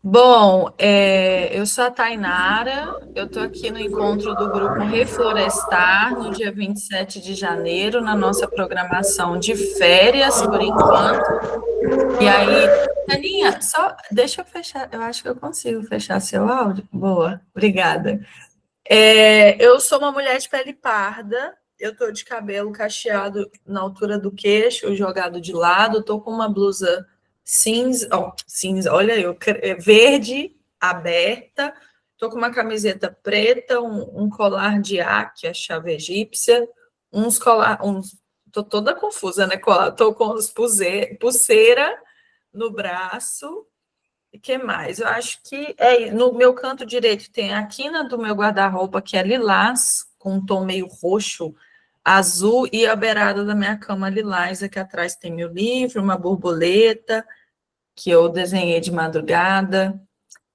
Bom, eu sou a Tainara, eu estou aqui no encontro do grupo Reflorestar, no dia 27 de janeiro, na nossa programação de férias, por enquanto. E aí, Aninha, só deixa eu fechar, eu acho que eu consigo fechar seu áudio. Boa, obrigada. Eu sou uma mulher de pele parda, eu estou de cabelo cacheado na altura do queixo, jogado de lado, estou com uma blusa cinza, cinza, olha eu, verde aberta, estou com uma camiseta preta, um colar de que é chave egípcia, tô toda confusa, né? Tô com pulseira no braço. E que mais? Eu acho que no meu canto direito tem a quina do meu guarda-roupa, que é lilás, com um tom meio roxo, azul, e a beirada da minha cama lilás. Aqui atrás tem meu livro, uma borboleta, que eu desenhei de madrugada.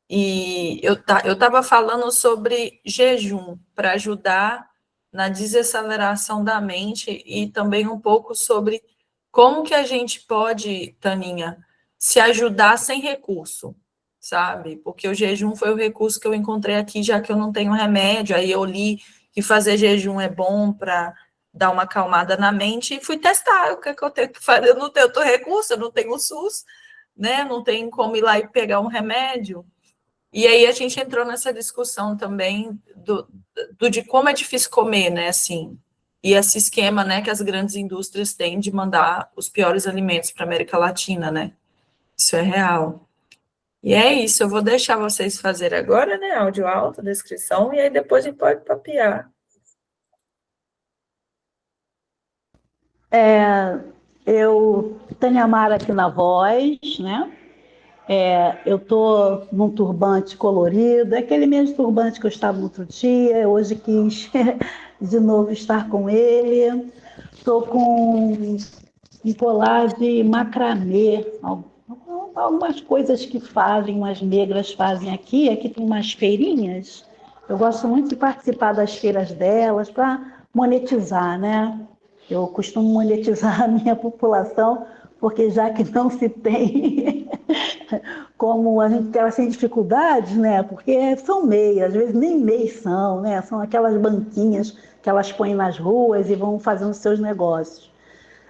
E eu estava falando sobre jejum, para ajudar na desaceleração da mente, e também um pouco sobre como que a gente pode, Taninha, se ajudar sem recurso, sabe? Porque o jejum foi o recurso que eu encontrei aqui, já que eu não tenho remédio. Aí eu li que fazer jejum é bom para dar uma acalmada na mente e fui testar o que, é que eu tenho que fazer. Eu não tenho outro recurso, eu não tenho o SUS, né? Não tem como ir lá e pegar um remédio. E aí a gente entrou nessa discussão também de como é difícil comer, né? Assim, e esse esquema, né, que as grandes indústrias têm de mandar os piores alimentos para a América Latina, né? Isso é real. E é isso, eu vou deixar vocês fazerem agora, né? Áudio alto, descrição, e aí depois a gente pode papear. Eu tenho a Mara aqui na voz, né? Eu tô num turbante colorido, é aquele mesmo turbante que eu estava no outro dia. Hoje quis de novo estar com ele. Tô com um colar de macramê, algumas coisas que fazem, umas negras fazem aqui. Aqui tem umas feirinhas. Eu gosto muito de participar das feiras delas para monetizar, né? Eu costumo monetizar a minha população, porque já que não se tem como a gente tem sem dificuldades, né? Porque são meias, às vezes nem meias são, né? São aquelas banquinhas que elas põem nas ruas e vão fazendo seus negócios.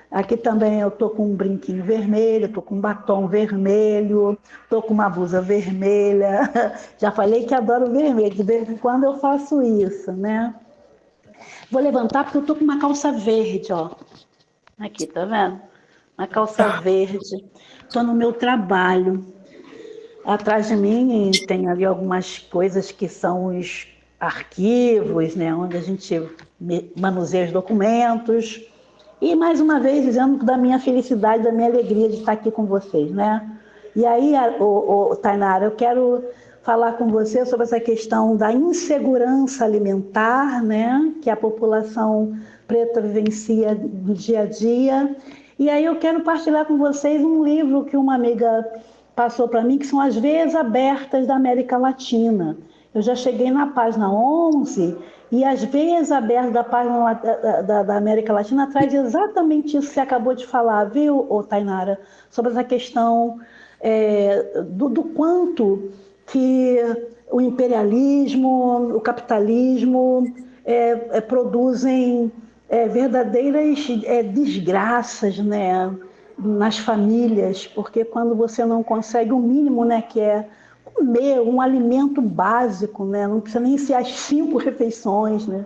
Aqui também eu tô com um brinquinho vermelho, tô com um batom vermelho, tô com uma blusa vermelha. Já falei que adoro vermelho, de vez em quando eu faço isso, né? Vou levantar porque eu tô com uma calça verde, ó. Aqui, tá vendo? Uma calça verde. Tô no meu trabalho. Atrás de mim tem ali algumas coisas que são os arquivos, né, onde a gente manuseia os documentos. E mais uma vez dizendo da minha felicidade, da minha alegria de estar aqui com vocês, né? E aí, Tainara, eu quero falar com você sobre essa questão da insegurança alimentar, né, que a população preta vivencia no dia a dia. E aí eu quero partilhar com vocês um livro que uma amiga passou para mim, que são as veias abertas da América Latina. Eu já cheguei na página 11 e as veias abertas da página da América Latina traz exatamente isso que você acabou de falar, viu, Tainara? Sobre essa questão do quanto que o imperialismo, o capitalismo produzem verdadeiras desgraças, né, nas famílias, porque quando você não consegue o mínimo, né, que é comer um alimento básico, né, não precisa nem ser as 5 refeições, né,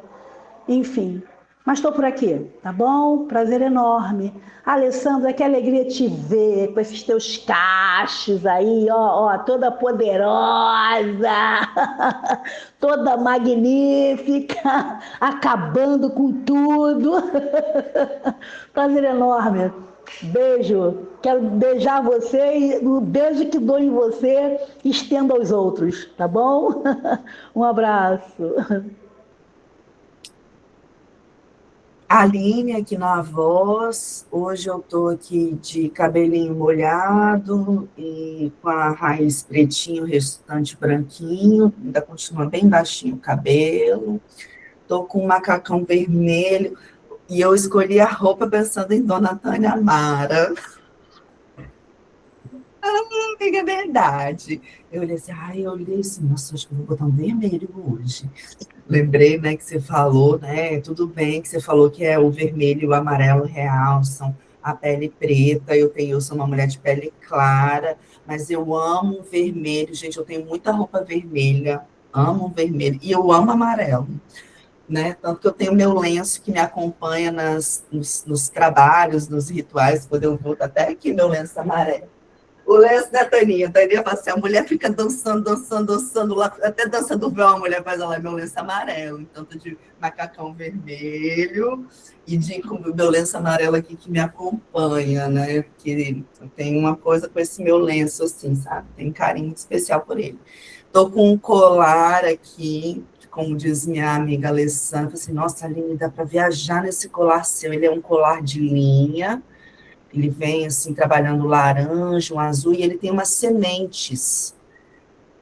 enfim. Mas estou por aqui, tá bom? Prazer enorme. Alessandra, que alegria te ver com esses teus cachos aí, ó, toda poderosa, toda magnífica, acabando com tudo. Prazer enorme. Beijo. Quero beijar você e o beijo que dou em você estendo aos outros, tá bom? Um abraço. Aline aqui na voz. Hoje eu tô aqui de cabelinho molhado e com a raiz pretinho, o restante branquinho, ainda continua bem baixinho o cabelo. Tô com um macacão vermelho e eu escolhi a roupa pensando em Dona Tânia Amara. Amiga, é verdade. Eu olhei assim, eu olhei assim, nossa, acho que eu vou botar um vermelho hoje. Lembrei, né, que você falou, né? Tudo bem que você falou que é o vermelho e o amarelo realçam a pele preta. Eu sou uma mulher de pele clara, mas eu amo o vermelho, gente. Eu tenho muita roupa vermelha, amo o vermelho e eu amo amarelo, né? Tanto que eu tenho meu lenço que me acompanha nos trabalhos, nos rituais, quando eu vou, tá até aqui meu lenço amarelo. O lenço da Taninha. A Taninha fala assim: a mulher fica dançando, dançando, dançando lá, até dança do véu, a mulher faz lá, meu lenço amarelo. Então, tô de macacão vermelho e de com o meu lenço amarelo aqui que me acompanha, né? Porque eu tenho uma coisa com esse meu lenço, assim, sabe? Tenho um carinho muito especial por ele. Tô com um colar aqui, como diz minha amiga Alessandra, assim, nossa, Aline, dá para viajar nesse colar seu. Ele é um colar de linha, ele vem assim trabalhando laranja, um azul, e ele tem umas sementes,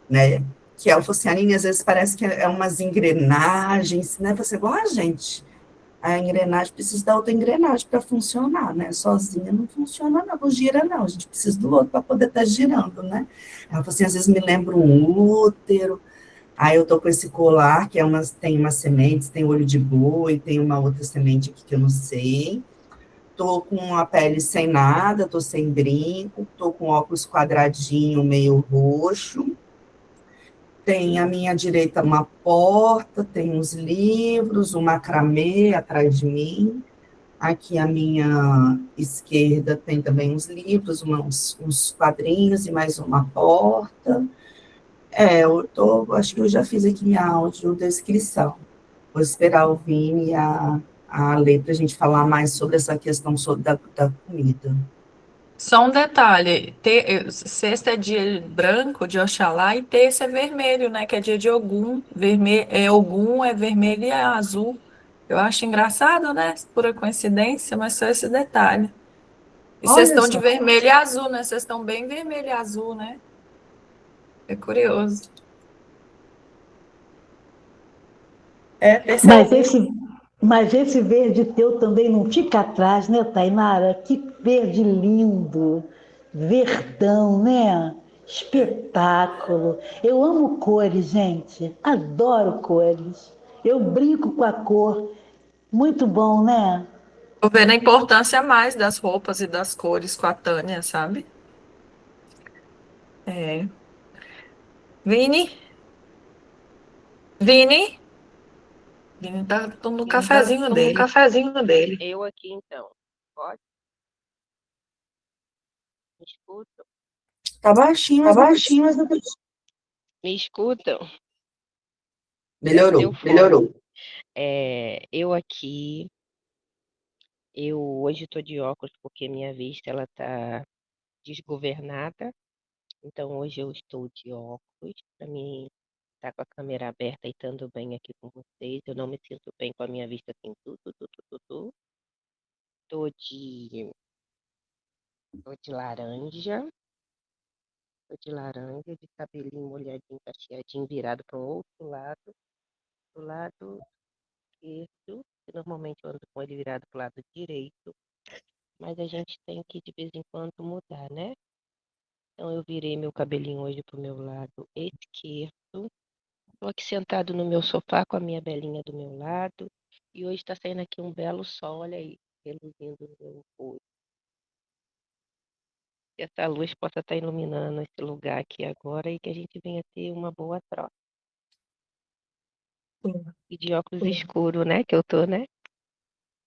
né? Que é o Focianine, às vezes parece que é umas engrenagens, né? Você fala, gente, a engrenagem precisa da outra engrenagem para funcionar, né? Sozinha não funciona, não gira, não. A gente precisa do outro para poder estar girando, né? Ela falou assim, às vezes me lembra um útero. Aí eu tô com esse colar, que tem umas sementes, tem olho de boi, tem uma outra semente aqui que eu não sei. Tô com a pele sem nada, tô sem brinco, tô com óculos quadradinho, meio roxo. Tem à minha direita uma porta, tem uns livros, um macramê atrás de mim. Aqui à minha esquerda tem também uns livros, uns quadrinhos e mais uma porta. Acho que eu já fiz aqui minha audiodescrição. Vou esperar o Vini e a Lê para a gente falar mais sobre essa questão da comida. Só um detalhe, sexta é dia branco de Oxalá e terça é vermelho, né? Que é dia de Ogum. Ogum é vermelho e é azul. Eu acho engraçado, né? Pura coincidência, mas só esse detalhe. E vocês Olha estão de só, vermelho e azul, né? Vocês estão bem vermelho e azul, né? É curioso. Mas Percebi. esse verde teu também não fica atrás, né, Tainara? Que verde lindo, verdão, né? Espetáculo. Eu amo cores, gente. Adoro cores. Eu brinco com a cor. Muito bom, né? Tô vendo a importância mais das roupas e das cores com a Tânia, sabe? É. Vini? Vini? Vini tá tomando um cafezinho Toma um dele. cafezinho dele. Eu aqui então. Pode? Me escutam? tá baixinho, Tá mas não tá... baixinho, mas não tá. Me escutam? Deu Melhorou. fome. Melhorou. Eu aqui, eu hoje estou de óculos porque minha vista ela tá desgovernada. Então hoje eu estou de óculos para mim estar com a câmera aberta e estando bem aqui com vocês. Eu não me sinto bem com a minha vista assim, tudo. Tô de, tô de laranja. Tô de laranja, de cabelinho molhadinho, cacheadinho, virado para o outro lado, do lado esquerdo, que normalmente eu ando com ele virado para o lado direito, mas a gente tem que de vez em quando mudar, né? Então eu virei meu cabelinho hoje pro meu lado esquerdo. Tô aqui sentado no meu sofá com a minha belinha do meu lado, e hoje está saindo aqui um belo sol, olha aí, reluzindo no meu rosto. Que essa luz possa estar iluminando esse lugar aqui agora e que a gente venha ter uma boa troca. E de óculos escuro, né? Que eu tô, né?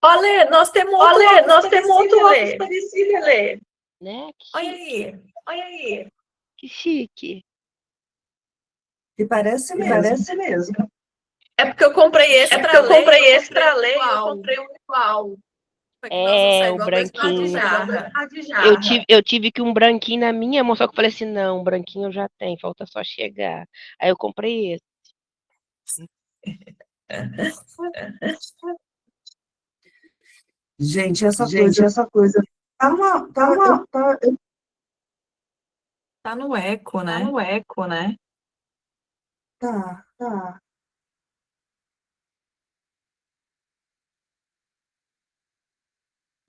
Olha, nós temos outro Olha, óculos nós temos parecido, outro óculos Lê. parecido, Lê. Né? Que Olha chique. aí. Olha aí. Que chique. E parece E mesmo. parece mesmo. É porque eu comprei esse É porque para eu Lê e eu comprei esse comprei para um ler e eu igual. comprei um igual. Para que nós não sair O igual dois par de branquinho. jarra. Eu tive que um branquinho na minha mão, só que eu falei assim, não, um branquinho eu já tenho, falta só chegar. Aí eu comprei esse. Gente, essa Gente, coisa essa coisa eu Tá no eco, tá né? no eco, né? tá. Tá.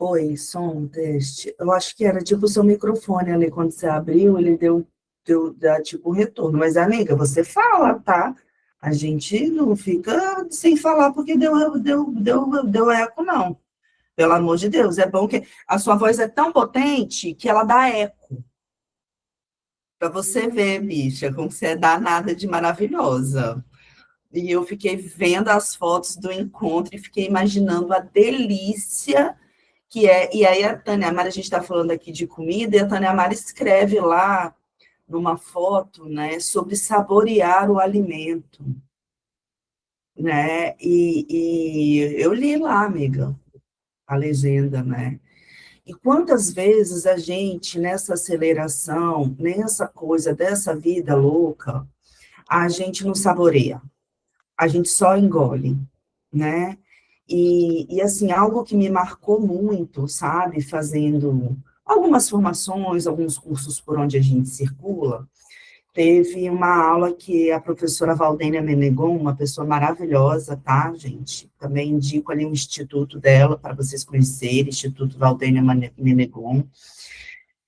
Oi, som, teste. Eu acho que era tipo o seu microfone ali, quando você abriu, ele dá tipo um retorno. Mas, amiga, você fala, tá? A gente não fica sem falar porque deu eco, não. Pelo amor de Deus, é bom que a sua voz é tão potente que ela dá eco. Pra você ver, bicha, como você é danada de maravilhosa. E eu fiquei vendo as fotos do encontro e fiquei imaginando a delícia que é. E aí a Tânia Amara, a gente está falando aqui de comida, e a Tânia Amara escreve lá numa foto, né, sobre saborear o alimento, né? E eu li lá, amiga, a legenda, né? E quantas vezes a gente, nessa aceleração, nessa coisa dessa vida louca, a gente não saboreia, a gente só engole, né? E assim, algo que me marcou muito, sabe, fazendo algumas formações, alguns cursos por onde a gente circula, teve uma aula que a professora Valdênia Menegon, uma pessoa maravilhosa, tá, gente? Também indico ali o instituto dela para vocês conhecerem, Instituto Valdênia Menegon.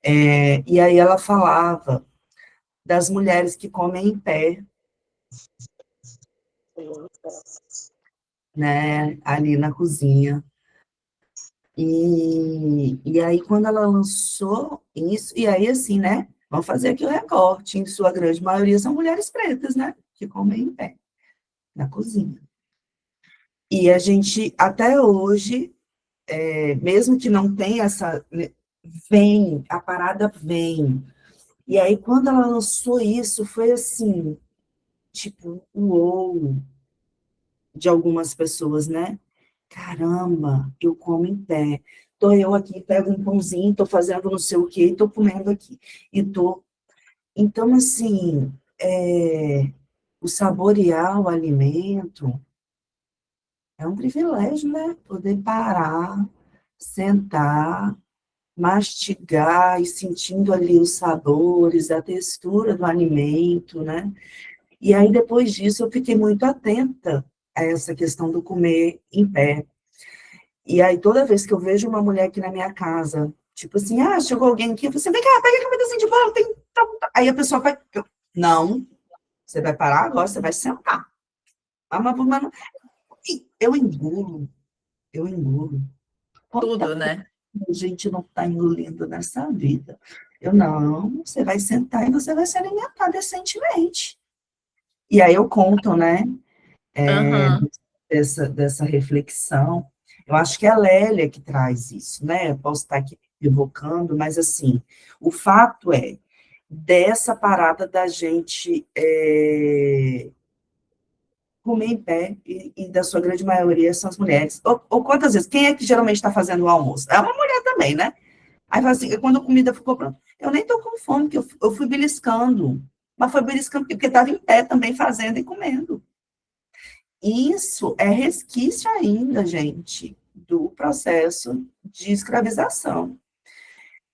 E aí ela falava das mulheres que comem em pé, né, ali na cozinha. E aí, quando ela lançou isso, e aí, assim, né, vamos fazer aqui o recorte, em sua grande maioria são mulheres pretas, né, que comem em pé, na cozinha. E a gente, até hoje, mesmo que não tenha essa, né, vem, a parada vem. E aí, quando ela lançou isso, foi assim, tipo, uou, de algumas pessoas, né? Caramba, eu como em pé. Tô eu aqui, pego um pãozinho, tô fazendo não sei o quê, e tô comendo aqui. E tô... Então, assim, o saborear o alimento é um privilégio, né? Poder parar, sentar, mastigar e sentindo ali os sabores, a textura do alimento, né? E aí, depois disso, eu fiquei muito atenta a essa questão do comer em pé. E aí, toda vez que eu vejo uma mulher aqui na minha casa, tipo assim, chegou alguém aqui, eu falo assim, vem cá, pega a pedacinho de bolo, tem... Aí a pessoa vai, não, você vai parar agora, você vai sentar. Mas eu engulo, eu engulo. Quanta Tudo, coisa né? a gente não está engolindo nessa vida. Eu, não, você vai sentar e você vai se alimentar decentemente. E aí eu conto, né, Aham. dessa reflexão. Eu acho que é a Lélia que traz isso, né? Eu posso estar aqui me equivocando, mas assim, o fato é dessa parada da gente comer em pé, e da sua grande maioria são as mulheres. Ou quantas vezes? Quem é que geralmente está fazendo o almoço? É uma mulher também, né? Aí fala assim, quando a comida ficou pronta, eu nem estou com fome, porque eu fui beliscando. Mas foi beliscando porque estava em pé também fazendo e comendo. Isso é resquício ainda, gente, do processo de escravização.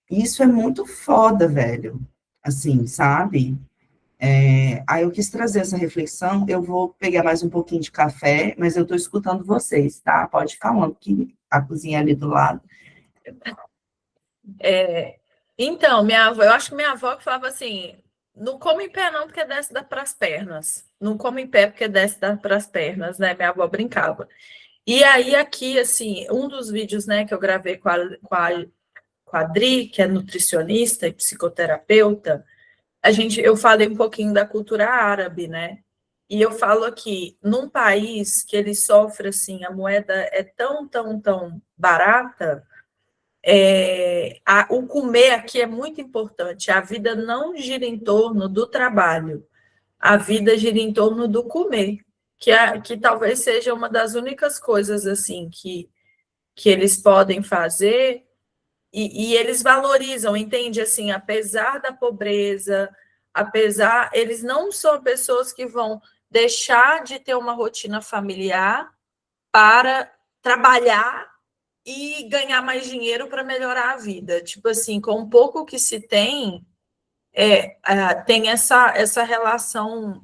Isso é muito foda, velho. Assim, sabe? Aí eu quis trazer essa reflexão. Eu vou pegar mais um pouquinho de café, mas eu estou escutando vocês, tá? Pode ir falando, que a cozinha é ali do lado. É, então, minha avó, eu acho que minha avó que falava assim: não come em pé, não, porque desce para as pernas. Não come em pé, porque desce para as pernas, né? Minha avó brincava. E aí, aqui, assim, um dos vídeos, né, que eu gravei com a Adri, que é nutricionista e psicoterapeuta, eu falei um pouquinho da cultura árabe, né? E eu falo aqui, num país que ele sofre assim, a moeda é tão, tão, tão barata, o comer aqui é muito importante. A vida não gira em torno do trabalho, a vida gira em torno do comer, que talvez seja uma das únicas coisas assim que eles podem fazer e eles valorizam, entende? Assim, apesar da pobreza, eles não são pessoas que vão deixar de ter uma rotina familiar para trabalhar e ganhar mais dinheiro para melhorar a vida. Tipo assim, com o pouco que se tem, tem essa relação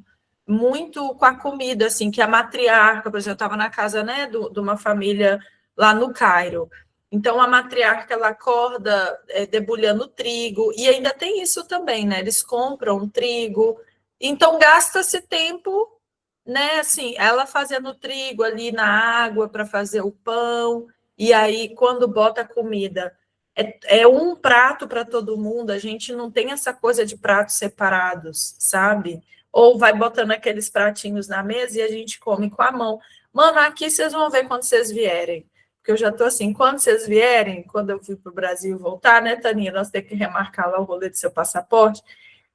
muito com a comida, assim, que a matriarca, por exemplo, eu estava na casa, né, de uma família lá no Cairo. Então, a matriarca, ela acorda debulhando trigo, e ainda tem isso também, né? Eles compram trigo, então gasta-se tempo, né? Assim, ela fazendo trigo ali na água para fazer o pão, e aí, quando bota a comida, é um prato para todo mundo, a gente não tem essa coisa de pratos separados, sabe? Ou vai botando aqueles pratinhos na mesa e a gente come com a mão. Mano, aqui vocês vão ver quando vocês vierem. Porque eu já estou assim, quando vocês vierem, quando eu fui para o Brasil voltar, né, Taninha? Nós temos que remarcar lá o rolê do seu passaporte.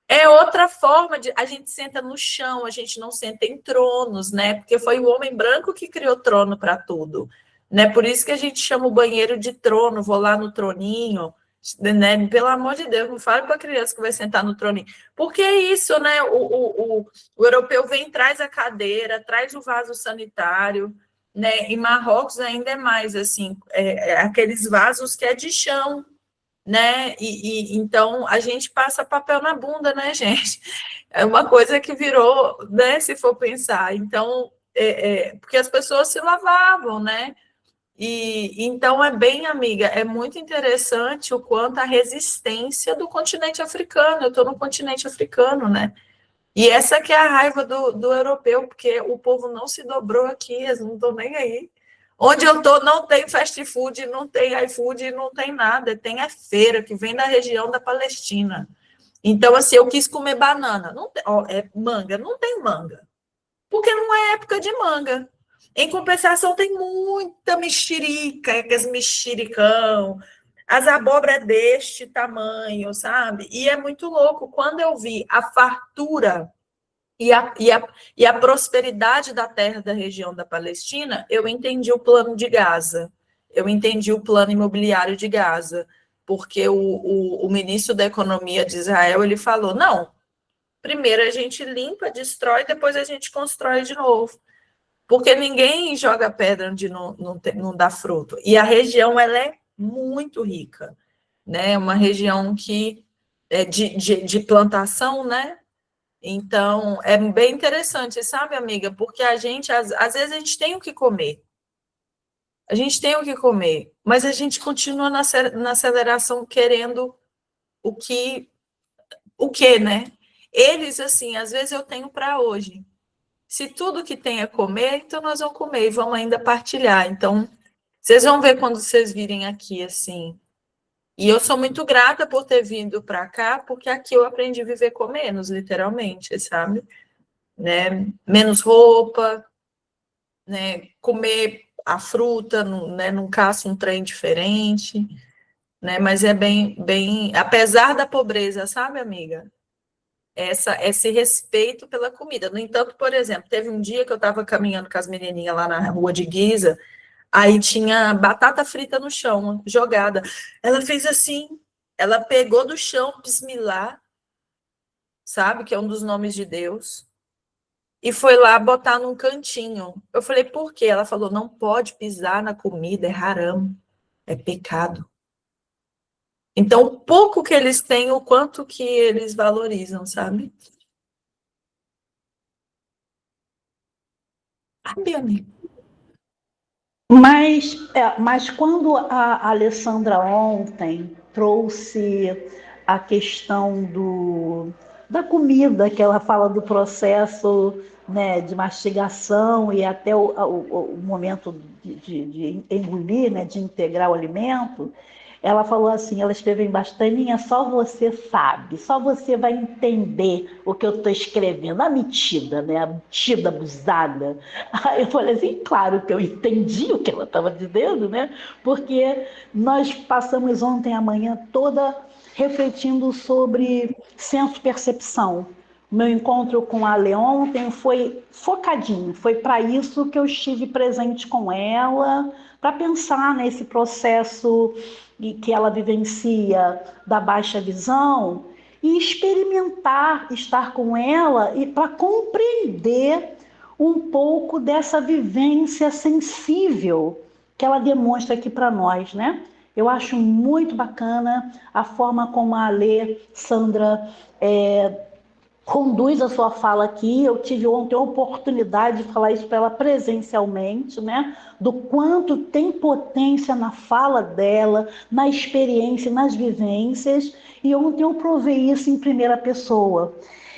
É outra forma de. A gente senta no chão, a gente não senta em tronos, né? Porque foi o homem branco que criou trono para tudo. Né? Por isso que a gente chama o banheiro de trono, vou lá no troninho. Né? Pelo amor de Deus, não fale para a criança que vai sentar no troninho. Porque é isso, né? O europeu vem, traz a cadeira, traz o vaso sanitário. Né? Em Marrocos ainda é mais assim, aqueles vasos que é de chão, né? Então a gente passa papel na bunda, né, gente? É uma coisa que virou, né? Se for pensar, então porque as pessoas se lavavam, né? E então é bem, amiga, é muito interessante o quanto a resistência do continente africano. Eu estou no continente africano, né? E essa que é a raiva do europeu, porque o povo não se dobrou aqui, eles não estão nem aí. Onde eu estou não tem fast food, não tem iFood, não tem nada. Tem a feira que vem da região da Palestina. Então, assim, eu quis comer banana. Não tem, ó, manga, não tem manga. Porque não é época de manga. Em compensação, tem muita mexerica, aqueles mexericão, as abóboras deste tamanho, sabe? E é muito louco. Quando eu vi a fartura e a prosperidade da terra da região da Palestina, eu entendi o plano de Gaza, eu entendi o plano imobiliário de Gaza, porque o ministro da Economia de Israel, ele falou, não, primeiro a gente limpa, destrói, depois a gente constrói de novo, porque ninguém joga pedra onde não dá fruto. E a região, ela é muito rica, né? Uma região que é de plantação, né? Então, é bem interessante, sabe, amiga? Porque a gente, às vezes, a gente tem o que comer. A gente tem o que comer, mas a gente continua na aceleração querendo o que, né? Eles, assim, às vezes eu tenho para hoje. Se tudo que tem é comer, então nós vamos comer e vamos ainda partilhar. Então, vocês vão ver quando vocês virem aqui, assim. E eu sou muito grata por ter vindo para cá, porque aqui eu aprendi a viver com menos, literalmente, sabe? Né? Menos roupa, né? Comer a fruta, né? Não caça um trem diferente, né? Mas é bem, apesar da pobreza, sabe, amiga? Esse respeito pela comida. No entanto, por exemplo, teve um dia que eu estava caminhando com as menininhas lá na rua de Giza, aí tinha batata frita no chão, jogada. Ela fez assim, ela pegou do chão, Bismillah, sabe, que é um dos nomes de Deus, e foi lá botar num cantinho. Eu falei, por quê? Ela falou, não pode pisar na comida, é haram, é pecado. Então, o pouco que eles têm, o quanto que eles valorizam, sabe? Sabe, amiga? Mas quando a Alessandra ontem trouxe a questão da comida, que ela fala do processo, né, de mastigação e até o momento de engolir, né, de integrar o alimento, ela falou assim, ela escreveu embaixo, Taninha, só você sabe, só você vai entender o que eu estou escrevendo. A metida, né? A metida abusada. Aí eu falei assim, claro que eu entendi o que ela estava dizendo, né? Porque nós passamos ontem a manhã toda refletindo sobre senso-percepção. O meu encontro com a Leon ontem foi focadinho, foi para isso que eu estive presente com ela, para pensar nesse processo que ela vivencia da baixa visão e experimentar estar com ela e para compreender um pouco dessa vivência sensível que ela demonstra aqui para nós, né? Eu acho muito bacana a forma como a Alê, Sandra, conduz a sua fala aqui. Eu tive ontem a oportunidade de falar isso para ela presencialmente, né? Do quanto tem potência na fala dela, na experiência, nas vivências. E ontem eu provei isso em primeira pessoa.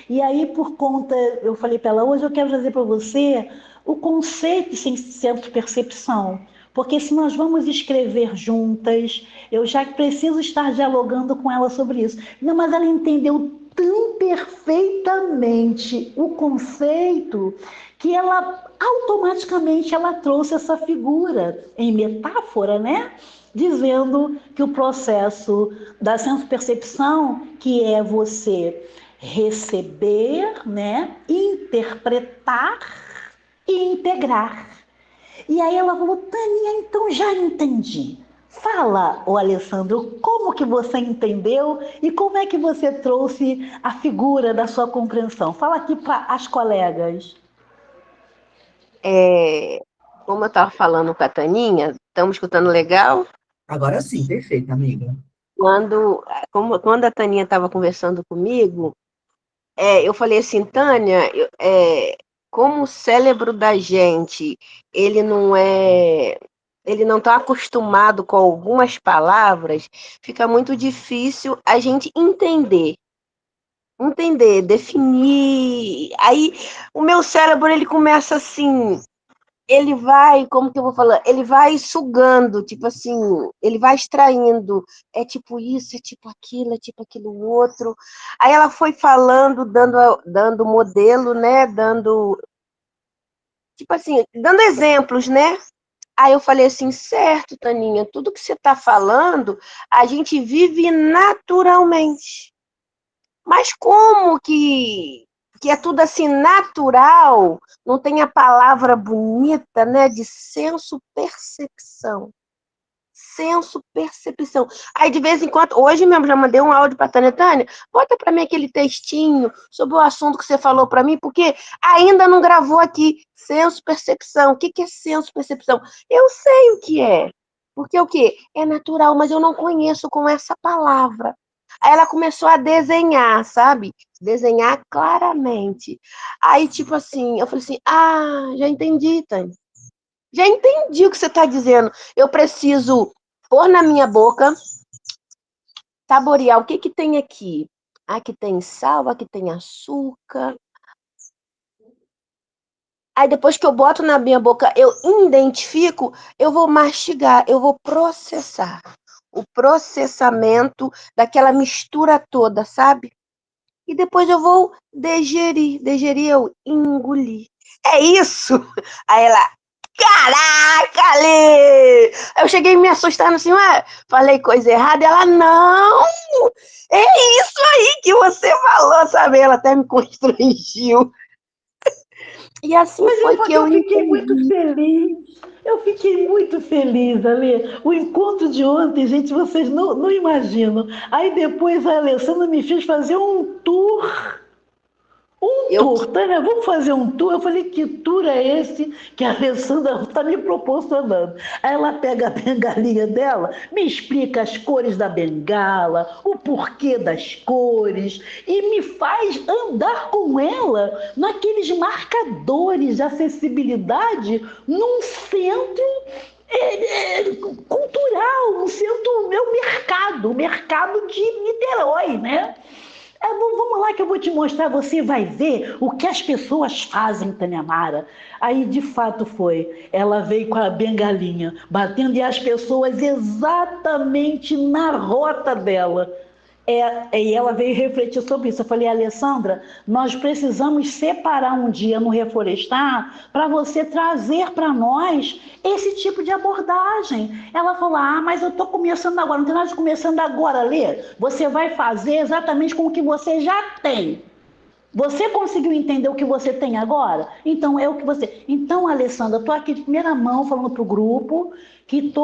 E aí, por conta, eu falei para ela, hoje eu quero trazer para você o conceito de centro-percepção. Porque se nós vamos escrever juntas, eu já preciso estar dialogando com ela sobre isso. Não, mas ela entendeu tão perfeitamente o conceito que ela automaticamente ela trouxe essa figura em metáfora, né? Dizendo que o processo da senso-percepção, que é você receber, né, interpretar e integrar. E aí ela falou, Tânia, então já entendi. Fala, ô Alessandro, como que você entendeu e como é que você trouxe a figura da sua compreensão? Fala aqui para as colegas. Como eu estava falando com a Taninha, estamos escutando legal? Agora sim, perfeito, amiga. Quando a Taninha estava conversando comigo, eu falei assim, Tânia, como o cérebro da gente, ele não está acostumado com algumas palavras, fica muito difícil a gente entender, definir. Aí o meu cérebro ele começa assim, ele vai, como que eu vou falar? Ele vai sugando, tipo assim, ele vai extraindo. É tipo isso, é tipo aquilo outro. Aí ela foi falando, dando modelo, né? Dando, tipo assim, dando exemplos, né? Aí eu falei assim, certo, Taninha, tudo que você está falando, a gente vive naturalmente. Mas como que é tudo assim natural, não tem a palavra bonita, né, de senso-percepção. Senso-percepção. Aí, de vez em quando, hoje mesmo já mandei um áudio para a Tânia. Tânia, bota para mim aquele textinho sobre o assunto que você falou para mim, porque ainda não gravou aqui. Senso-percepção. O que é senso-percepção? Eu sei o que é. Porque o quê? É natural, mas eu não conheço com essa palavra. Aí ela começou a desenhar, sabe? Desenhar claramente. Aí, tipo assim, eu falei assim: já entendi, Tânia. Já entendi o que você está dizendo. Eu preciso pôr na minha boca, saborear o que que tem aqui. Aqui tem sal, aqui tem açúcar. Aí depois que eu boto na minha boca, eu identifico, eu vou mastigar, eu vou processar. O processamento daquela mistura toda, sabe? E depois eu vou digerir. Digerir, eu engolir. É isso! Aí ela, caraca, Lê! Eu cheguei me assustando assim, ué, falei coisa errada. Ela, não! É isso aí que você falou, sabe? Ela até me constrangiu. E assim Mas foi que eu eu fiquei muito entendi. feliz. Eu fiquei muito feliz, Ale. O encontro de ontem, gente, vocês não imaginam. Aí depois a Alessandra me fez fazer um tour. Um Eu, tour, Tânia, vamos fazer um tour? Eu falei, que tour é esse que a Alessandra está me proporcionando? Aí ela pega a bengalinha dela, me explica as cores da bengala, o porquê das cores, e me faz andar com ela naqueles marcadores de acessibilidade num centro cultural, um centro, o mercado de Niterói, né? Vamos lá que eu vou te mostrar, você vai ver o que as pessoas fazem, Taniamara. Aí, de fato, foi. Ela veio com a bengalinha, batendo e as pessoas exatamente na rota dela. E ela veio refletir sobre isso. Eu falei, Alessandra, nós precisamos separar um dia no Reflorestar para você trazer para nós esse tipo de abordagem. Ela falou, mas eu estou começando agora, não tem nada de começando agora, Lê. Você vai fazer exatamente com o que você já tem. Você conseguiu entender o que você tem agora? Então é o que você. Então, Alessandra, estou aqui de primeira mão falando para o grupo que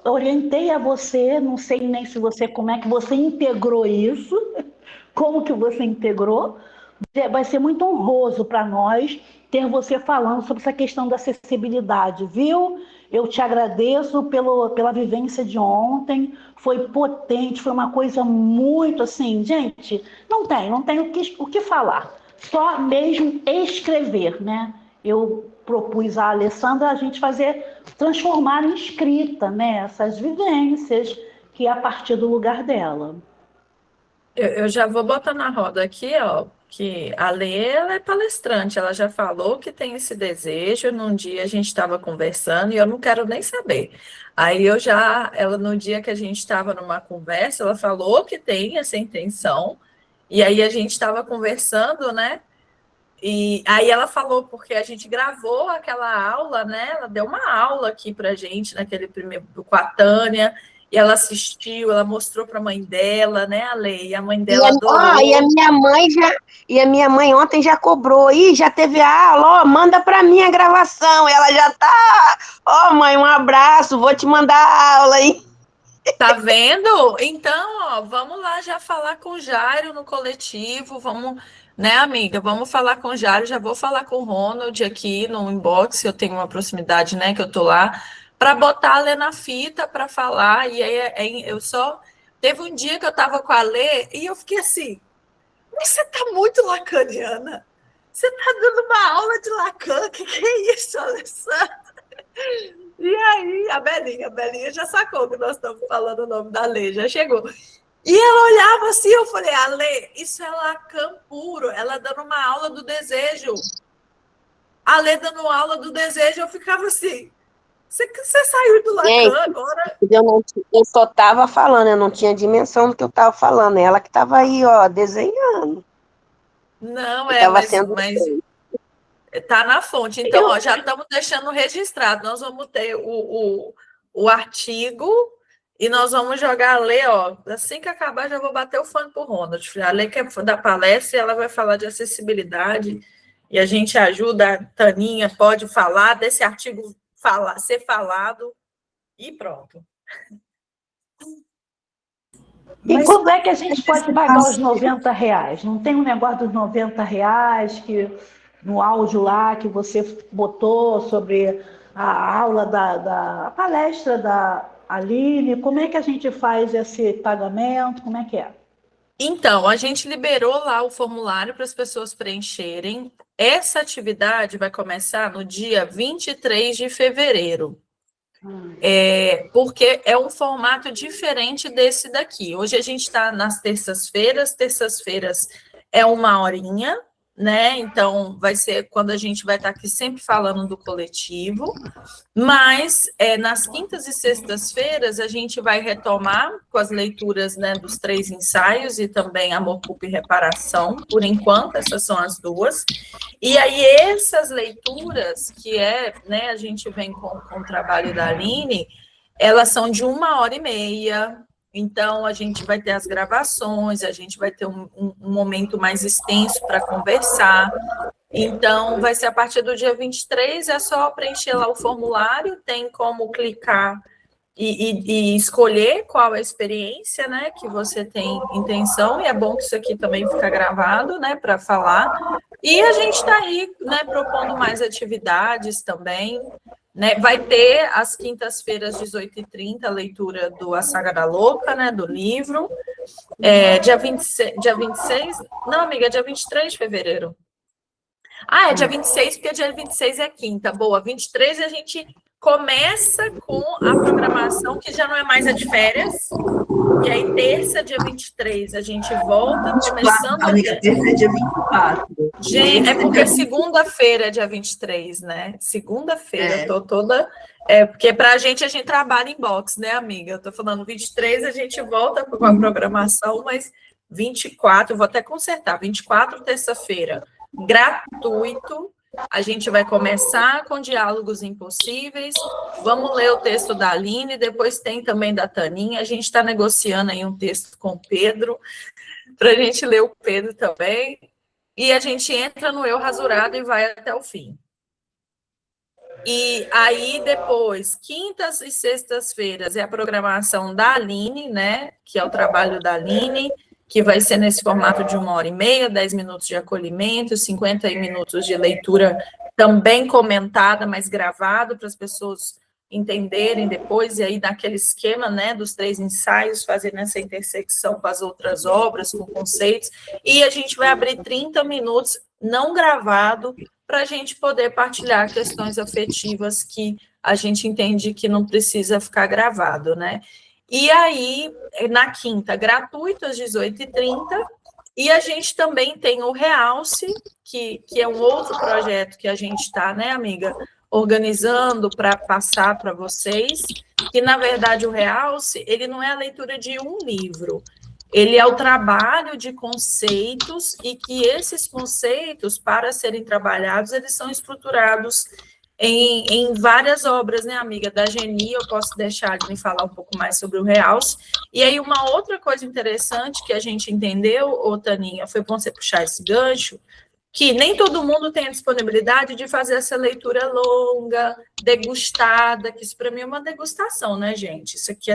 orientei a você, não sei nem se você como é que você integrou isso, como que você integrou. Vai ser muito honroso para nós ter você falando sobre essa questão da acessibilidade, viu? Eu te agradeço pela vivência de ontem, foi potente, foi uma coisa muito assim, gente, não tem o que falar. só mesmo escrever, né? Eu propus à Alessandra a gente transformar em escrita, né? Essas vivências que é a partir do lugar dela. Eu já vou botar na roda aqui, ó, que a Lê, ela é palestrante, ela já falou que tem esse desejo, num dia a gente estava conversando e eu não quero nem saber. Aí ela no dia que a gente estava numa conversa, ela falou que tem essa intenção, e aí a gente estava conversando, né? E aí ela falou, porque a gente gravou aquela aula, né? Ela deu uma aula aqui pra gente, naquele primeiro, com a Tânia, e ela assistiu, ela mostrou para a mãe dela, né, a Lei? E a mãe dela adorou. E a minha mãe ontem já cobrou, já teve a aula, ó, manda para mim a gravação. Ela já tá, ó, mãe, um abraço, vou te mandar a aula aí. Tá vendo? Então, ó, vamos lá já falar com o Jairo no coletivo, vamos, né, amiga? Vamos falar com o Jairo, já vou falar com o Ronald aqui no inbox, eu tenho uma proximidade, né, que eu tô lá, para botar a Lê na fita para falar. E aí eu só teve um dia que eu tava com a Lê e eu fiquei assim, mas você tá muito lacaniana. Você tá dando uma aula de Lacan, que é isso, Alessandra? E aí, a Belinha já sacou que nós estamos falando o nome da Lê, já chegou. E ela olhava assim, eu falei, Lê, isso é Lacan puro, ela dando uma aula do desejo. A Lê dando aula do desejo, eu ficava assim, você saiu do Lacan agora? Eu só estava falando, eu não tinha dimensão do que eu estava falando, ela que estava aí, ó, desenhando. Não, mas tá na fonte. Então, ó, já estamos deixando registrado. Nós vamos ter o artigo e nós vamos jogar a Lê, ó. Assim que acabar, já vou bater o fone pro Ronald. A Lê que é da palestra e ela vai falar de acessibilidade e a gente ajuda, a Taninha pode falar desse artigo ser falado e pronto. E quando é que a gente pode pagar os R$90? Não tem um negócio dos R$90 que no áudio lá que você botou sobre a aula da palestra da Aline? Como é que a gente faz esse pagamento? Como é que é? Então, a gente liberou lá o formulário para as pessoas preencherem. Essa atividade vai começar no dia 23 de fevereiro. Porque é um formato diferente desse daqui. Hoje a gente está nas terças-feiras é 1 horinha, né? Então, vai ser quando a gente vai estar aqui sempre falando do coletivo, mas nas quintas e sextas-feiras a gente vai retomar com as leituras, né, dos 3 ensaios e também Amor, Culpa e Reparação, por enquanto, essas são as 2. E aí essas leituras, que né, a gente vem com o trabalho da Aline, elas são de 1h30, então a gente vai ter as gravações, a gente vai ter um momento mais extenso para conversar. Então, vai ser a partir do dia 23, é só preencher lá o formulário, tem como clicar e escolher qual é a experiência, né, que você tem intenção, e é bom que isso aqui também fica gravado, né, para falar. E a gente está aí, né, propondo mais atividades também, né, vai ter às quintas-feiras, 18h30, a leitura do A Saga da Louca, né, do livro, dia 26, não, amiga, dia 23 de fevereiro. É dia 26, porque dia 26 é quinta. Boa, 23 a gente começa com a programação, que já não é mais a de férias. E aí, terça, dia 23, a gente volta, começando... Amiga, terça é dia 24. Gente, é porque segunda-feira é dia 23, né? Segunda-feira, eu tô toda... porque pra gente trabalha em box, né, amiga? Eu tô falando 23, a gente volta com a programação, mas 24, vou até consertar, 24, terça-feira, gratuito. A gente vai começar com Diálogos Impossíveis, vamos ler o texto da Aline, depois tem também da Taninha, a gente está negociando aí um texto com o Pedro, para a gente ler o Pedro também, e a gente entra no Eu Rasurado e vai até o fim. E aí, depois, quintas e sextas-feiras é a programação da Aline, né, que é o trabalho da Aline, que vai ser nesse formato de 1h30, 10 minutos de acolhimento, 50 minutos de leitura também comentada, mas gravado, para as pessoas entenderem depois, e aí naquele esquema, né, dos 3 ensaios, fazendo essa intersecção com as outras obras, com conceitos, e a gente vai abrir 30 minutos, não gravado, para a gente poder partilhar questões afetivas que a gente entende que não precisa ficar gravado, né? E aí, na quinta, gratuito, às 18h30, e a gente também tem o Realce, que é um outro projeto que a gente está, né, amiga, organizando para passar para vocês, que, na verdade, o Realce, ele não é a leitura de um livro, ele é o trabalho de conceitos, e que esses conceitos, para serem trabalhados, eles são estruturados em várias obras, né, amiga? Da Geni, eu posso deixar de me falar um pouco mais sobre o Realce. E aí, uma outra coisa interessante que a gente entendeu, ô Taninha, foi bom você puxar esse gancho, que nem todo mundo tem a disponibilidade de fazer essa leitura longa, degustada, que isso para mim é uma degustação, né, gente? Isso aqui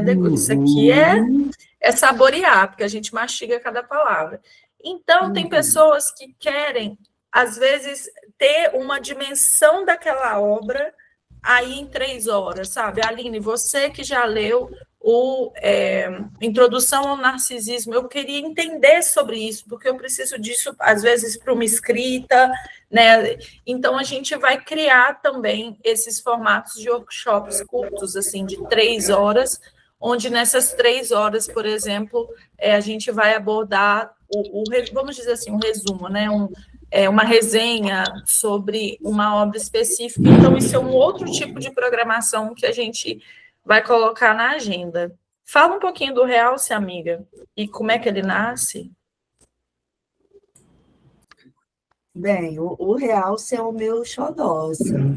é saborear, porque a gente mastiga cada palavra. Então, tem pessoas que querem, às vezes, ter uma dimensão daquela obra aí em 3 horas, sabe? Aline, você que já leu Introdução ao Narcisismo, eu queria entender sobre isso, porque eu preciso disso, às vezes, para uma escrita, né? Então, a gente vai criar também esses formatos de workshops curtos, assim, de 3 horas, onde nessas 3 horas, por exemplo, a gente vai abordar, vamos dizer assim, um resumo, né? Uma resenha sobre uma obra específica. Então, isso é um outro tipo de programação que a gente vai colocar na agenda. Fala um pouquinho do Realce, amiga, e como é que ele nasce. Bem, o Realce é o meu xodó, assim,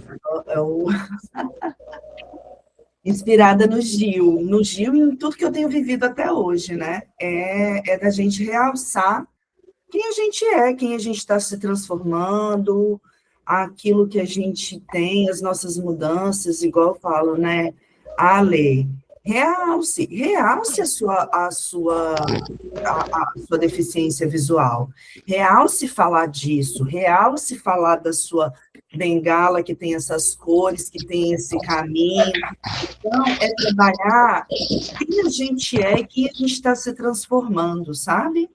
inspirada no Gil e em tudo que eu tenho vivido até hoje, né? É da gente realçar quem a gente é, quem a gente está se transformando, aquilo que a gente tem, as nossas mudanças, igual eu falo, né? Ale, realce a sua deficiência visual, realce falar disso, realce falar da sua bengala, que tem essas cores, que tem esse caminho. Então, é trabalhar quem a gente é e quem a gente está se transformando, sabe?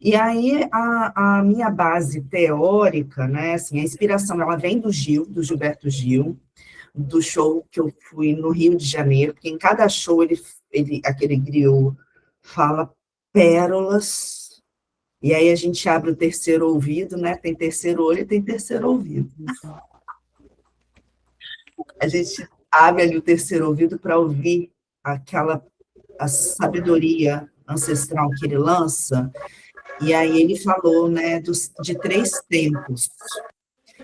E aí, a minha base teórica, né, assim, a inspiração, ela vem do Gilberto Gil, do show que eu fui no Rio de Janeiro, porque em cada show, aquele griot fala pérolas, e aí a gente abre o terceiro ouvido, né, tem terceiro olho e tem terceiro ouvido. A gente abre ali o terceiro ouvido para ouvir a sabedoria ancestral que ele lança. E aí ele falou, né, de 3 tempos.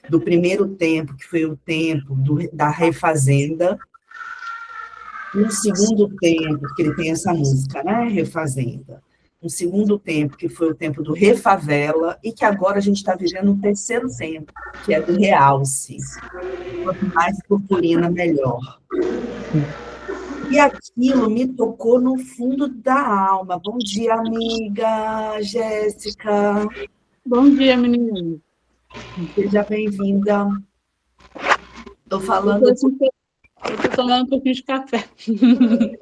Do primeiro tempo, que foi o tempo da refazenda. No segundo tempo, que ele tem essa música, né, refazenda. Um segundo tempo, que foi o tempo do refavela, e que agora a gente está vivendo um terceiro tempo, que é do realce. Quanto mais purpurina, melhor. E aquilo me tocou no fundo da alma. Bom dia, amiga Jéssica. Bom dia, menina. Seja bem-vinda. Estou falando... Eu estou tomando um pouquinho de café. Aqui,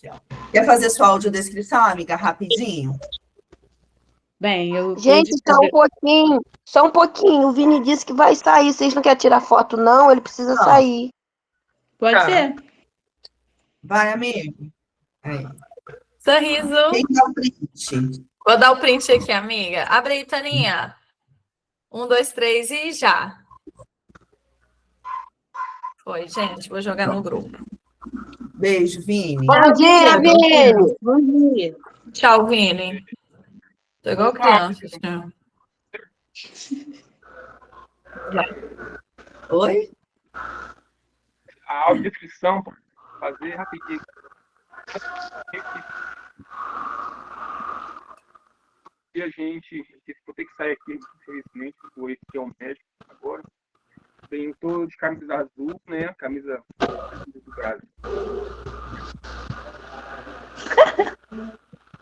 ó. Quer fazer sua audiodescrição, amiga, rapidinho? Bem, eu... Gente, só um pouquinho. O Vini disse que vai sair. Vocês não querem tirar foto, não? Ele precisa sair. Pode ser. Vai, amigo. Aí. Sorriso. Quem dá o print? Vou dar o print aqui, amiga. Abre aí, Taninha. 1, 2, 3 e já. Foi, gente. Vou jogar no grupo. Beijo, Vini. Bom dia, Vini. Bom dia. Tchau, Vini. Tô igual criança. Né? Oi? A audiodescrição, fazer rapidinho. E a gente, vou ter que sair aqui, infelizmente, vou ir aqui ao médico agora. Bem, eu tô de camisa azul, né? Camisa do Brasil.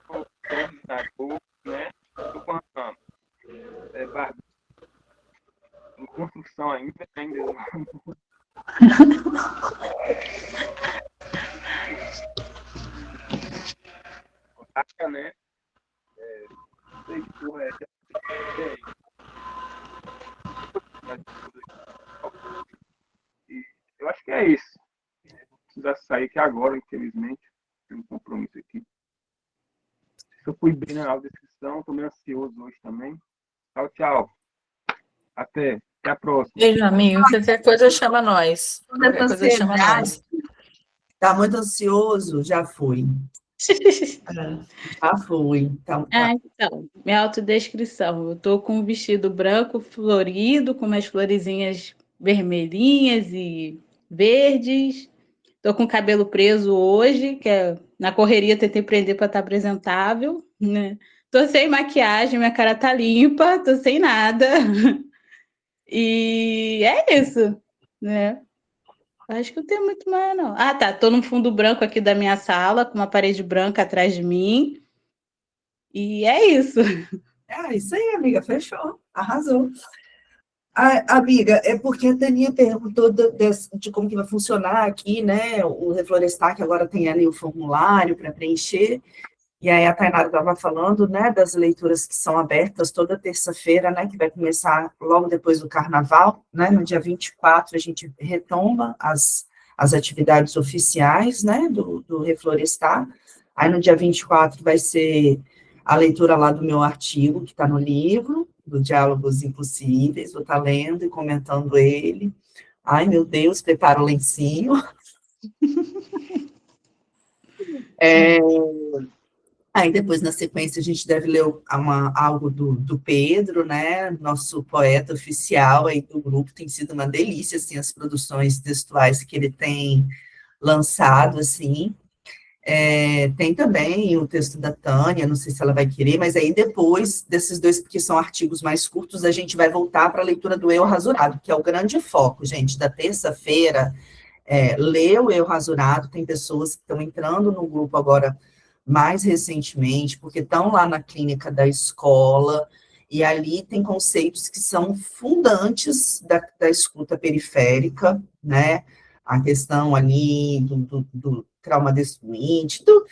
Com tênis na boca, né? Tô contando. Em construção ainda. Fantástica, né? Sei que porra é essa. E eu acho que é isso. Vou precisar sair aqui agora, infelizmente. Tem um compromisso aqui. Se eu fui bem na descrição, estou meio ansioso hoje também. Tchau, tchau. Até a próxima. Beijo, amigo. Qualquer coisa chama nós. Toda Qualquer essa coisa chama ansiedade. nós. Tá muito ansioso? Já fui. Já fui. Então, tá. Então, minha autodescrição. Eu tô com um vestido branco florido, com umas florezinhas vermelhinhas e verdes. Tô com o cabelo preso hoje, que na correria tentei prender para estar apresentável, né? Tô sem maquiagem, minha cara tá limpa, tô sem nada. E é isso, né? Acho que não tem muito mais, não. Ah, tá. Tô no fundo branco aqui da minha sala, com uma parede branca atrás de mim. E é isso. Isso aí, amiga, fechou. Arrasou. Amiga, é porque a Tania perguntou de como que vai funcionar aqui, né? O Reflorestar, que agora tem ali o formulário para preencher. E aí a Tainara estava falando, né, das leituras que são abertas toda terça-feira, né, que vai começar logo depois do Carnaval, né, no dia 24 a gente retoma as atividades oficiais, né, do Reflorestar. Aí no dia 24 vai ser a leitura lá do meu artigo, que está no livro, do Diálogos Impossíveis, vou estar lendo e comentando ele. Ai, meu Deus, prepara o lencinho. Aí depois, na sequência, a gente deve ler algo do Pedro, né, nosso poeta oficial aí do grupo. Tem sido uma delícia, assim, as produções textuais que ele tem lançado, assim. Tem também o texto da Tânia, não sei se ela vai querer, mas aí depois desses dois, porque são artigos mais curtos, a gente vai voltar para a leitura do Eu Rasurado, que é o grande foco, gente, da terça-feira. Ler o Eu Rasurado, tem pessoas que estão entrando no grupo agora mais recentemente, porque estão lá na clínica da escola, e ali tem conceitos que são fundantes da escuta periférica, né? A questão ali do trauma destruinte, do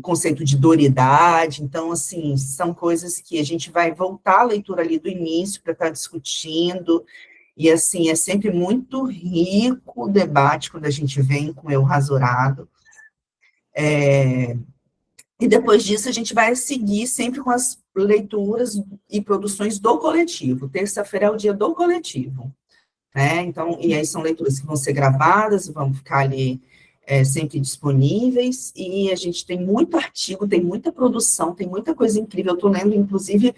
conceito de doridade. Então, assim, são coisas que a gente vai voltar à leitura ali do início para estar discutindo, e, assim, é sempre muito rico o debate quando a gente vem com o Eu Rasurado. E depois disso a gente vai seguir sempre com as leituras e produções do coletivo. Terça-feira é o dia do coletivo, né? Então, e aí são leituras que vão ser gravadas, vão ficar ali sempre disponíveis, e a gente tem muito artigo, tem muita produção, tem muita coisa incrível. Eu estou lendo, inclusive,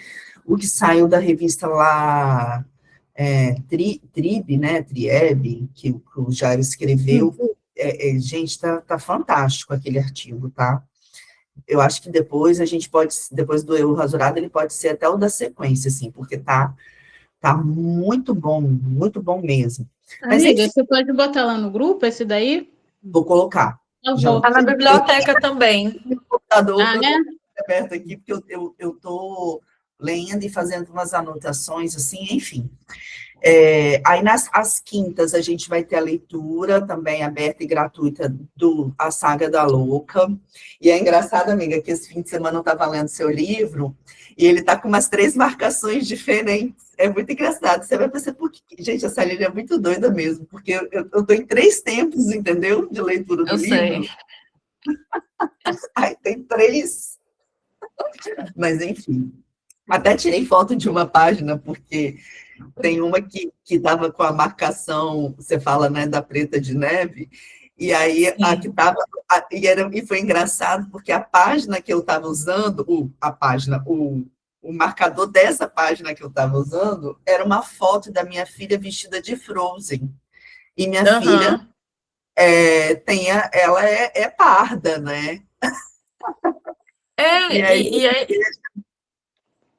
o que saiu da revista lá, Tribe, né? Triebe, que o Jairo escreveu. Gente, tá fantástico aquele artigo, tá? Eu acho que depois a gente pode, depois do Eu Rasurado, ele pode ser até o da sequência, assim, porque tá muito bom mesmo. Mas, Amiga, enfim, você pode botar lá no grupo esse daí? vou colocar. Eu Já vou. Tá na biblioteca também. computador Ah, né? aberto aqui, porque eu tô lendo e fazendo umas anotações, assim, enfim. Aí, às quintas, a gente vai ter a leitura também aberta e gratuita A Saga da Louca. E é engraçado, amiga, que esse fim de semana eu estava lendo seu livro e ele está com umas 3 marcações diferentes. É muito engraçado. Você vai pensar, por que... Gente, essa Lili é muito doida mesmo, porque eu estou em 3 tempos, entendeu? De leitura do Eu livro. sei. Aí tem 3. Mas, enfim. Até tirei foto de uma página, porque tem uma que estava com a marcação, você fala, né, da Preta de Neve, e aí a que estava, e foi engraçado, porque a página que eu estava usando, o marcador dessa página que eu estava usando, era uma foto da minha filha vestida de Frozen. E minha filha, ela é parda, né? E aí,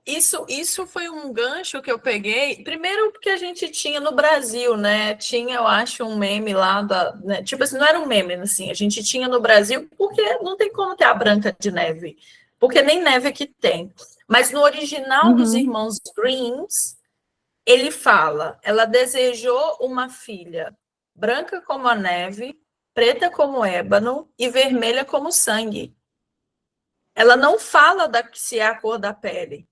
Isso foi um gancho que eu peguei. Primeiro, porque a gente tinha no Brasil, né? Tinha, eu acho, um meme lá né? Tipo assim, não era um meme, assim. A gente tinha no Brasil, porque não tem como ter a Branca de Neve, porque nem neve aqui tem. Mas no original dos Irmãos Grimm, ele fala: ela desejou uma filha branca como a neve, preta como ébano e vermelha como sangue. Ela não fala se é a cor da pele,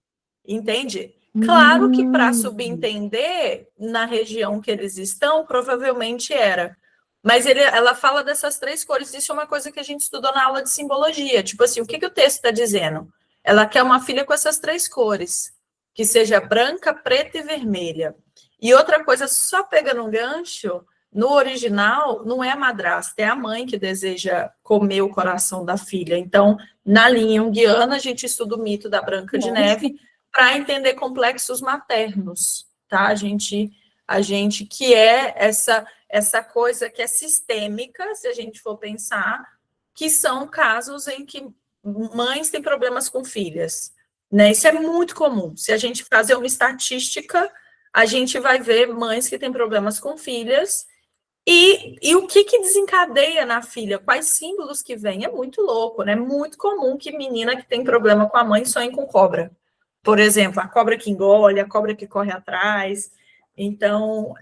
entende? Claro que para subentender, na região que eles estão, provavelmente era. Mas ela fala dessas 3 cores. Isso é uma coisa que a gente estudou na aula de simbologia. Tipo assim, o que o texto está dizendo? Ela quer uma filha com essas 3 cores, que seja branca, preta e vermelha. E outra coisa, só pegando um gancho, no original, não é a madrasta, é a mãe que deseja comer o coração da filha. Então, na linha junguiana, a gente estuda o mito da Branca de Neve para entender complexos maternos, tá? A gente que é essa coisa que é sistêmica, se a gente for pensar, que são casos em que mães têm problemas com filhas, né? Isso é muito comum. Se a gente fazer uma estatística, a gente vai ver mães que têm problemas com filhas e o que desencadeia na filha, quais símbolos que vêm, é muito louco, né? É muito comum que menina que tem problema com a mãe sonhe com cobra. Por exemplo, a cobra que engole, a cobra que corre atrás. Então,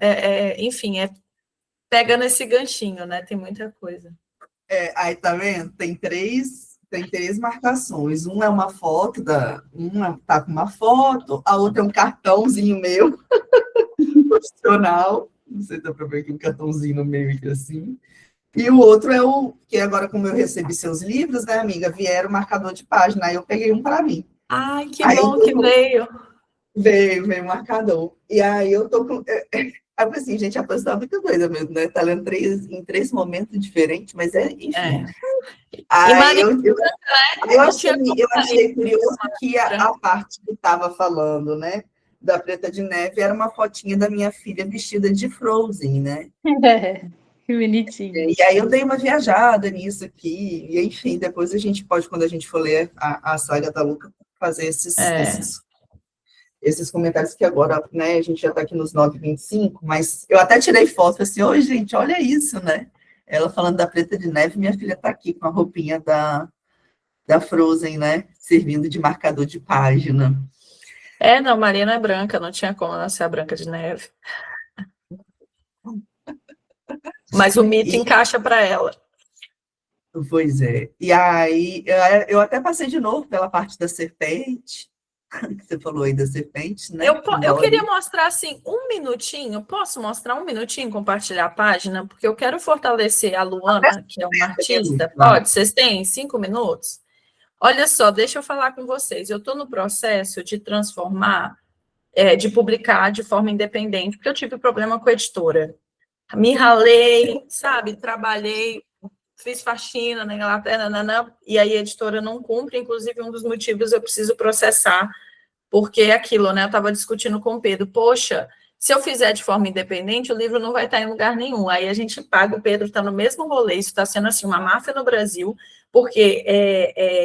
enfim, pegando esse ganchinho, né? Tem muita coisa. Aí tá vendo? Tem três marcações. Uma é uma foto uma tá com uma foto, a outra é um cartãozinho meu profissional. Não sei se dá para ver aqui um cartãozinho no meio aqui assim. E o outro é que agora, como eu recebi seus livros, né, amiga, vieram o marcador de página, aí eu peguei um para mim. Ai, que bom que veio. Veio o marcador. E aí eu tô com... assim, gente, a pessoa tá muito doida mesmo, né? Tá lendo em 3 momentos diferentes, mas enfim. Aí eu achei curioso que a parte que estava falando, né, da Preta de Neve, era uma fotinha da minha filha vestida de Frozen, né? Que bonitinho. E aí eu dei uma viajada nisso aqui, e enfim, depois a gente pode, quando a gente for ler a saga da Luca, fazer esses comentários que agora, né, a gente já está aqui nos 9h25, mas eu até tirei foto assim, oi, gente, olha isso, né? Ela falando da Preta de Neve, minha filha está aqui com a roupinha da Frozen, né? Servindo de marcador de página. Não, Marina é branca, não tinha como ela ser a Branca de Neve. Mas o mito encaixa para ela. Pois é. E aí, eu até passei de novo pela parte da serpente, que você falou aí da serpente, né? Eu queria mostrar, assim, um minutinho. Posso mostrar um minutinho, compartilhar a página? Porque eu quero fortalecer a Luana, que é uma artista. Pode? Vocês têm 5 minutos? Olha só, deixa eu falar com vocês. Eu estou no processo de transformar, de publicar de forma independente, porque eu tive problema com a editora. Me ralei, sabe? Trabalhei, fiz faxina na Inglaterra, e aí a editora não cumpre. Inclusive, um dos motivos eu preciso processar, porque é aquilo, né? Eu estava discutindo com o Pedro. Poxa, se eu fizer de forma independente, o livro não vai estar em lugar nenhum. Aí a gente paga, o Pedro está no mesmo rolê. Isso está sendo, assim, uma máfia no Brasil, porque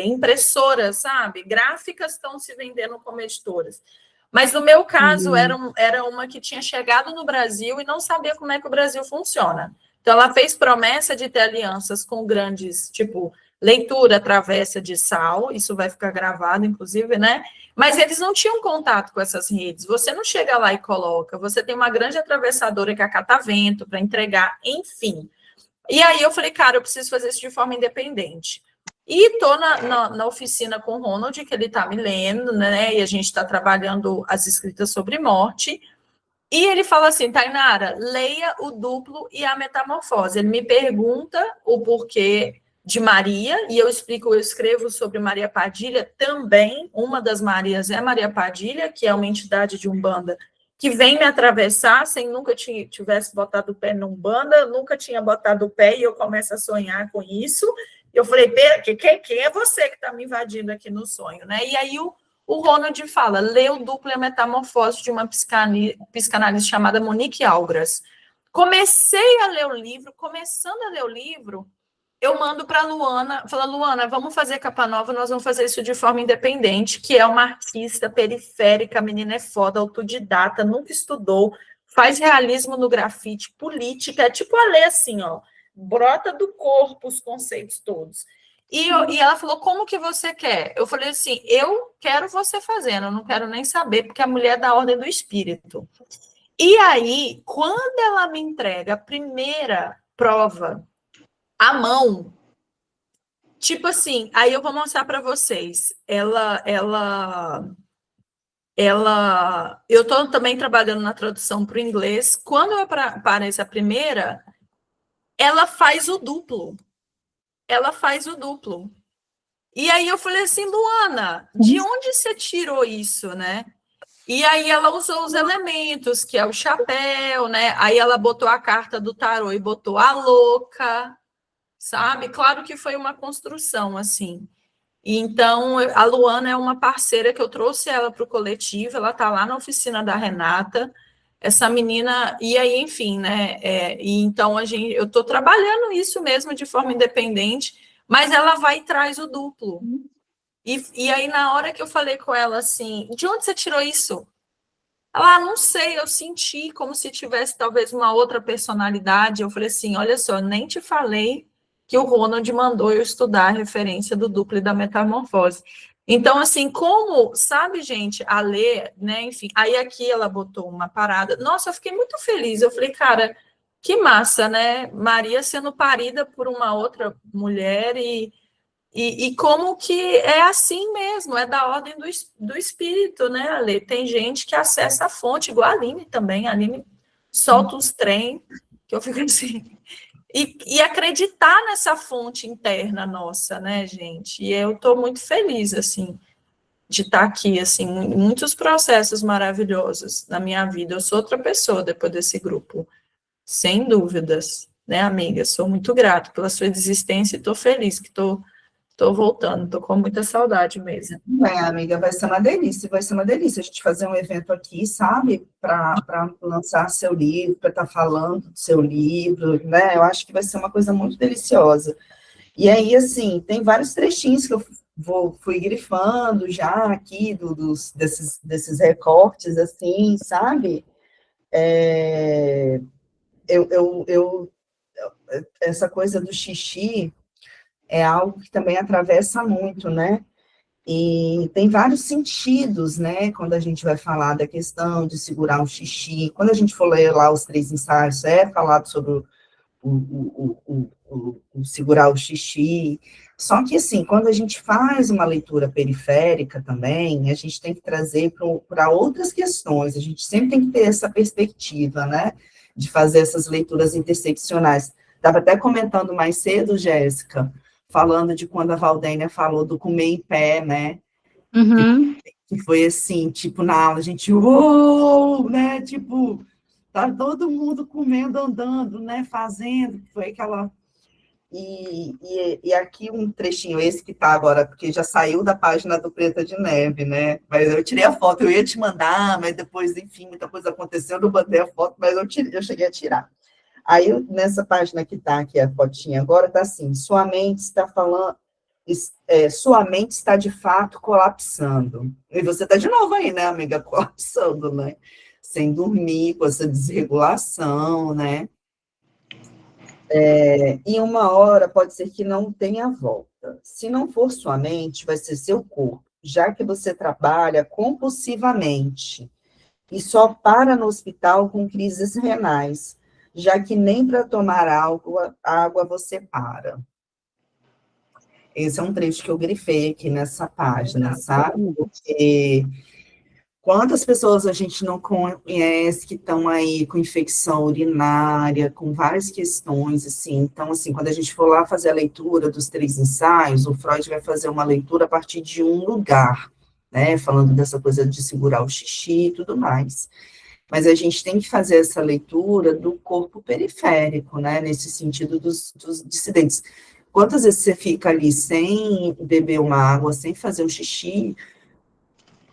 impressoras, sabe? Gráficas estão se vendendo como editoras. Mas no meu caso, era uma que tinha chegado no Brasil e não sabia como é que o Brasil funciona. Então, ela fez promessa de ter alianças com grandes, tipo, leitura Travessa de Sal, isso vai ficar gravado, inclusive, né? Mas eles não tinham contato com essas redes. Você não chega lá e coloca, você tem uma grande atravessadora que é a Catavento para entregar, enfim. E aí eu falei, cara, eu preciso fazer isso de forma independente. E estou na oficina com o Ronald, que ele está me lendo, né? E a gente está trabalhando as escritas sobre morte. E ele fala assim, Tainara, leia o Duplo e a Metamorfose. Ele me pergunta o porquê de Maria, e eu escrevo sobre Maria Padilha também. Uma das Marias é Maria Padilha, que é uma entidade de Umbanda que vem me atravessar sem nunca tivesse botado o pé num Umbanda, nunca tinha botado o pé, e eu começo a sonhar com isso. Eu falei, pera, quem é você que está me invadindo aqui no sonho, né? E aí o Ronald fala, lê o Duplo e a Metamorfose de uma psicanalista chamada Monique Algras. Comecei a ler o livro, começando a ler o livro, eu mando para a Luana, falo, Luana, vamos fazer capa nova, nós vamos fazer isso de forma independente, que é uma artista periférica, a menina é foda, autodidata, nunca estudou, faz realismo no grafite, política, é tipo a Lê, assim, ó, brota do corpo os conceitos todos. E ela falou, como que você quer? Eu falei assim, eu quero você fazendo, eu não quero nem saber, porque a mulher é da ordem do espírito. E aí, quando ela me entrega a primeira prova à mão, tipo assim, aí eu vou mostrar para vocês. Eu estou também trabalhando na tradução para o inglês. Quando aparece a primeira, ela faz o duplo. Ela faz o duplo. E aí eu falei assim, Luana, de onde você tirou isso, né? E aí ela usou os elementos, que é o chapéu, né? Aí ela botou a carta do tarô e botou a louca, sabe? Claro que foi uma construção, assim. E então, a Luana é uma parceira que eu trouxe ela para o coletivo, ela está lá na oficina da Renata, essa menina, e aí, enfim, né? E então eu estou trabalhando isso mesmo de forma independente, mas ela vai e traz o duplo. E aí, na hora que eu falei com ela assim, de onde você tirou isso? Ela, não sei, eu senti como se tivesse talvez uma outra personalidade. Eu falei assim, olha só, nem te falei que o Ronald mandou eu estudar a referência do duplo e da metamorfose. Então, assim, como, sabe, gente, a ler, né, enfim, aí aqui ela botou uma parada. Nossa, eu fiquei muito feliz. Eu falei, cara, que massa, né? Maria sendo parida por uma outra mulher e como que é assim mesmo, é da ordem do espírito, né, Ale? Tem gente que acessa a fonte, igual a Aline também. A Aline solta os trem, que eu fico assim. E acreditar nessa fonte interna nossa, né, gente? E eu estou muito feliz, assim, de estar aqui, assim, muitos processos maravilhosos na minha vida. Eu sou outra pessoa depois desse grupo, sem dúvidas, né, amiga? Sou muito grato pela sua existência e estou feliz que estou voltando, estou com muita saudade mesmo. Amiga, vai ser uma delícia a gente fazer um evento aqui, sabe? Para lançar seu livro, para estar falando do seu livro, né? Eu acho que vai ser uma coisa muito deliciosa. E aí, assim, tem vários trechinhos que eu fui grifando já aqui desses recortes, assim, sabe? Essa coisa do xixi é algo que também atravessa muito, né? E tem vários sentidos, né, quando a gente vai falar da questão de segurar o xixi. Quando a gente for ler lá os 3 ensaios, é falado sobre o segurar o xixi. Só que, assim, quando a gente faz uma leitura periférica também, a gente tem que trazer para outras questões. A gente sempre tem que ter essa perspectiva, né, de fazer essas leituras interseccionais. Estava até comentando mais cedo, Jéssica, falando de quando a Valdênia falou do comer em pé, né? Uhum. Que foi assim, tipo, na aula, a gente, uou, né? Tipo, tá todo mundo comendo, andando, né? Fazendo, foi aquela... E aqui um trechinho, esse que tá agora, porque já saiu da página do Preta de Neve, né? Mas eu tirei a foto, eu ia te mandar, mas depois, enfim, muita coisa aconteceu, eu não mandei a foto, mas eu cheguei a tirar. Aí, nessa página que está aqui, a fotinha agora, está assim, sua mente está falando, sua mente está de fato colapsando. E você está de novo aí, né, amiga, colapsando, né? Sem dormir, com essa desregulação, né? E uma hora pode ser que não tenha volta. Se não for sua mente, vai ser seu corpo, já que você trabalha compulsivamente e só para no hospital com crises renais, já que nem para tomar água você para. Esse é um trecho que eu grifei aqui nessa página, sabe? Porque quantas pessoas a gente não conhece que estão aí com infecção urinária, com várias questões, assim. Então, assim, quando a gente for lá fazer a leitura dos 3 ensaios, o Freud vai fazer uma leitura a partir de um lugar, né? Falando dessa coisa de segurar o xixi e tudo mais. Mas a gente tem que fazer essa leitura do corpo periférico, né, nesse sentido dos dissidentes. Quantas vezes você fica ali sem beber uma água, sem fazer um xixi,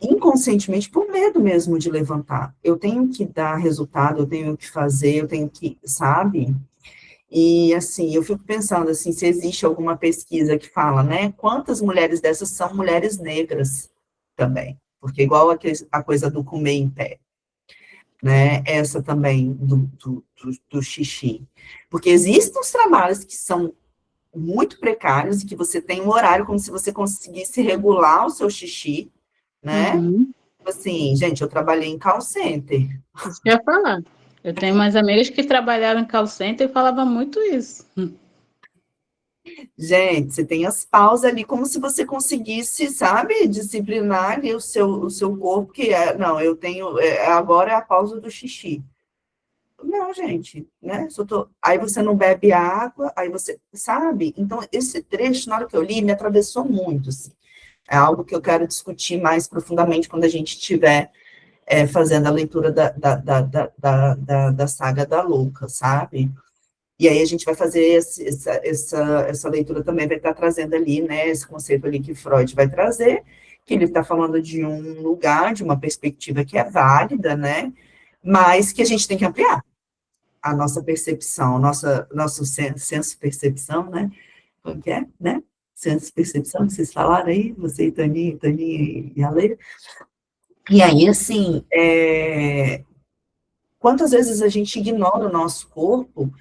inconscientemente, por medo mesmo de levantar? Eu tenho que dar resultado, eu tenho que fazer, eu tenho que, sabe? E, assim, eu fico pensando, assim, se existe alguma pesquisa que fala, né, quantas mulheres dessas são mulheres negras também? Porque igual a coisa do comer em pé, né, essa também do xixi. Porque existem os trabalhos que são muito precários e que você tem um horário como se você conseguisse regular o seu xixi, né, tipo assim, gente, eu trabalhei em call center. Isso que eu ia falar. Eu tenho umas amigas que trabalharam em call center e falavam muito isso. Gente, você tem as pausas ali, como se você conseguisse, sabe, disciplinar ali o seu corpo, que não, eu tenho, agora é a pausa do xixi. Não, gente, né? Aí você não bebe água, aí você, sabe? Então, esse trecho, na hora que eu li, me atravessou muito, assim. É algo que eu quero discutir mais profundamente quando a gente estiver fazendo a leitura da saga da Louca, sabe? E aí a gente vai fazer essa leitura também, vai estar trazendo ali, né, esse conceito ali que Freud vai trazer, que ele está falando de um lugar, de uma perspectiva que é válida, né, mas que a gente tem que ampliar a nossa percepção, nosso senso-percepção, né, como que é, né, senso-percepção, que vocês falaram aí, você e Tani e Ale. E aí, assim, quantas vezes a gente ignora o nosso corpo,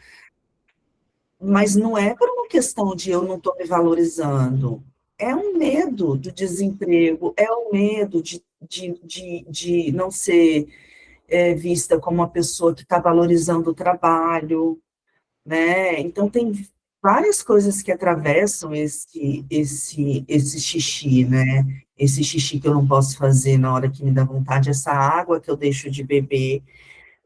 mas não é por uma questão de eu não estou me valorizando, é um medo do desemprego, é um medo de não ser vista como uma pessoa que está valorizando o trabalho, né? Então, tem várias coisas que atravessam esse xixi, né? Esse xixi que eu não posso fazer na hora que me dá vontade, essa água que eu deixo de beber,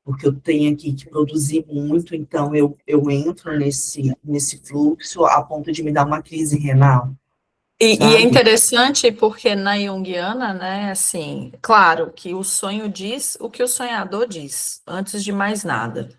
porque eu tenho aqui que produzir muito, então eu entro nesse fluxo a ponto de me dar uma crise renal, E é sabe? interessante porque na Jungiana, né, assim, claro que o sonho diz o que o sonhador diz, antes de mais nada.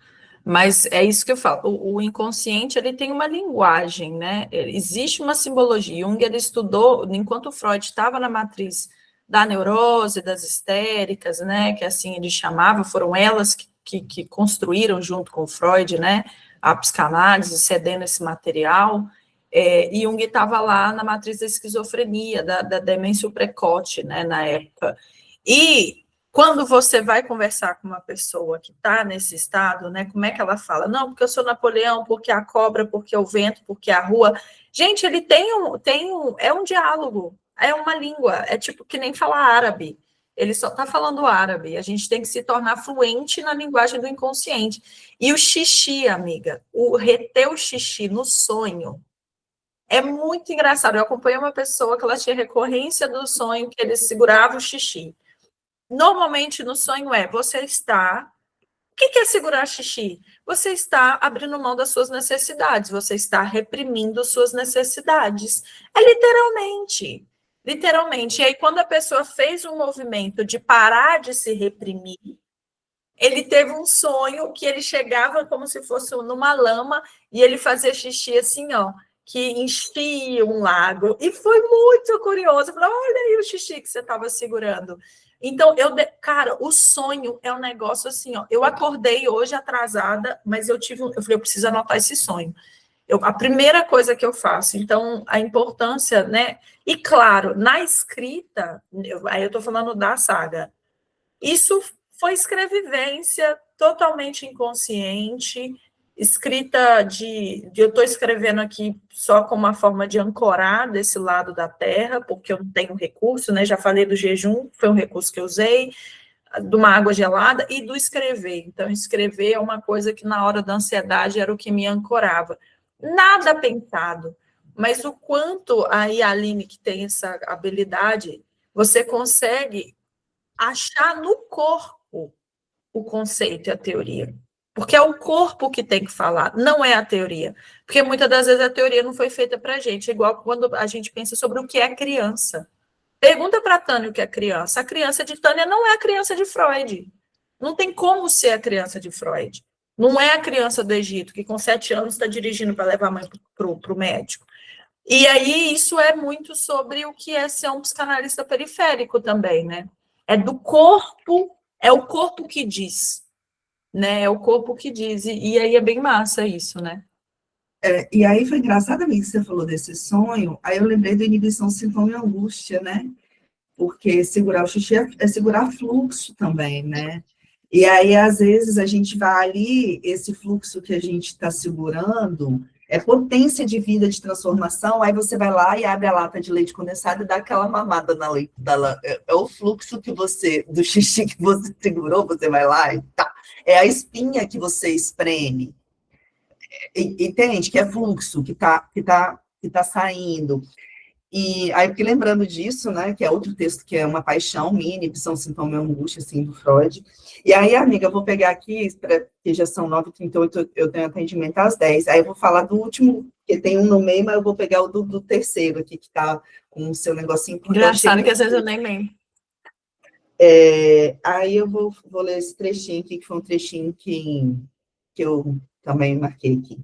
Mas é isso que eu falo, o inconsciente, ele tem uma linguagem, né? Existe uma simbologia. Jung, ele estudou, enquanto Freud estava na matriz da neurose, das histéricas, né, que assim ele chamava, foram elas que construíram junto com Freud, né, a psicanálise, cedendo esse material. E Jung estava lá na matriz da esquizofrenia, da demência precoce, né, na época. E quando você vai conversar com uma pessoa que está nesse estado, né, como é que ela fala? Não, porque eu sou Napoleão, porque a cobra, porque o vento, porque a rua. Gente, ele é um diálogo, é uma língua, é tipo que nem falar árabe. Ele só está falando árabe. A gente tem que se tornar fluente na linguagem do inconsciente. E o xixi, amiga, o reter o xixi no sonho, é muito engraçado. Eu acompanhei uma pessoa que ela tinha recorrência do sonho que ele segurava o xixi. Normalmente no sonho você está... O que é segurar xixi? Você está abrindo mão das suas necessidades, você está reprimindo suas necessidades. É literalmente. Literalmente. E aí, quando a pessoa fez um movimento de parar de se reprimir, ele teve um sonho que ele chegava como se fosse numa lama e ele fazia xixi assim, ó, que enchia um lago. E foi muito curioso. Eu falei, olha aí o xixi que você estava segurando. Então, cara, o sonho é um negócio assim, ó. Eu acordei hoje atrasada, mas eu falei, eu preciso anotar esse sonho. A primeira coisa que eu faço, então, a importância, né? E claro, na escrita, aí eu estou falando da saga, isso foi escrevivência totalmente inconsciente, escrita eu estou escrevendo aqui só como uma forma de ancorar desse lado da terra, porque eu não tenho recurso, né? Já falei do jejum, foi um recurso que eu usei, de uma água gelada e do escrever. Então, escrever é uma coisa que na hora da ansiedade era o que me ancorava. Nada pensado, mas o quanto aí a Aline, que tem essa habilidade, você consegue achar no corpo o conceito e a teoria. Porque é o corpo que tem que falar, não é a teoria. Porque muitas das vezes a teoria não foi feita para a gente, igual quando a gente pensa sobre o que é criança. Pergunta para a Tânia o que é criança. A criança de Tânia não é a criança de Freud. Não tem como ser a criança de Freud. Não é a criança do Egito, que com 7 anos está dirigindo para levar a mãe para o médico. E aí isso é muito sobre o que é ser um psicanalista periférico também, né? É do corpo, é o corpo que diz, né? É o corpo que diz. E aí é bem massa isso, né? E aí foi engraçado que você falou desse sonho, aí eu lembrei da inibição, sintoma e angústia, né? Porque segurar o xixi é segurar fluxo também, né? E aí, às vezes, a gente vai ali, esse fluxo que a gente está segurando, É potência de vida, de transformação, aí você vai lá e abre a lata de leite condensado e dá aquela mamada na leite, é o fluxo que você, do xixi que você segurou, você vai lá e tá. É a espinha que você espreme, entende? Que é fluxo, que tá saindo. E aí eu fiquei lembrando disso, né, que é outro texto que é Uma Paixão, minha inibição, sintoma e angústia, assim, do Freud. E aí, amiga, eu vou pegar aqui, que já são 9h38, eu tenho atendimento às 10. Aí eu vou falar do último, que tem um no meio, mas eu vou pegar o do terceiro aqui, que tá com o seu negocinho, porque eu achei Engraçado que às muito... vezes eu nem lembro. Aí eu vou ler esse trechinho aqui, que foi um trechinho que eu também marquei aqui.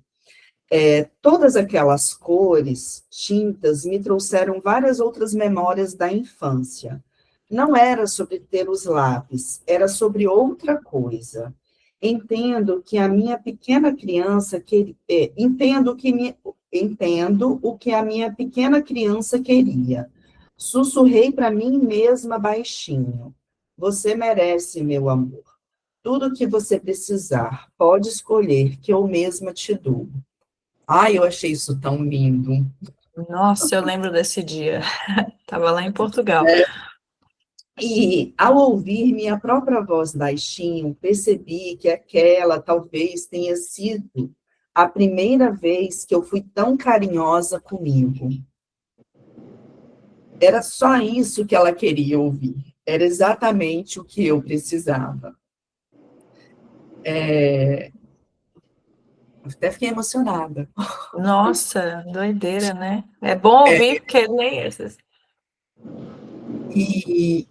Todas aquelas cores, tintas, me trouxeram várias outras memórias da infância. Não era sobre ter os lápis, era sobre outra coisa. Entendo que a minha pequena criança entendo o que a minha pequena criança queria. Sussurrei para mim mesma baixinho. Você merece, meu amor. Tudo o que você precisar, pode escolher, que eu mesma te dou. Ai, eu achei isso tão lindo. Nossa, eu lembro desse dia. Estava lá em Portugal. E, ao ouvir minha própria voz baixinho, percebi que aquela talvez tenha sido a primeira vez que eu fui tão carinhosa comigo. Era só isso que ela queria ouvir. Era exatamente o que eu precisava. Até fiquei emocionada. Nossa, doideira, né? É bom ouvir, porque nem esses. E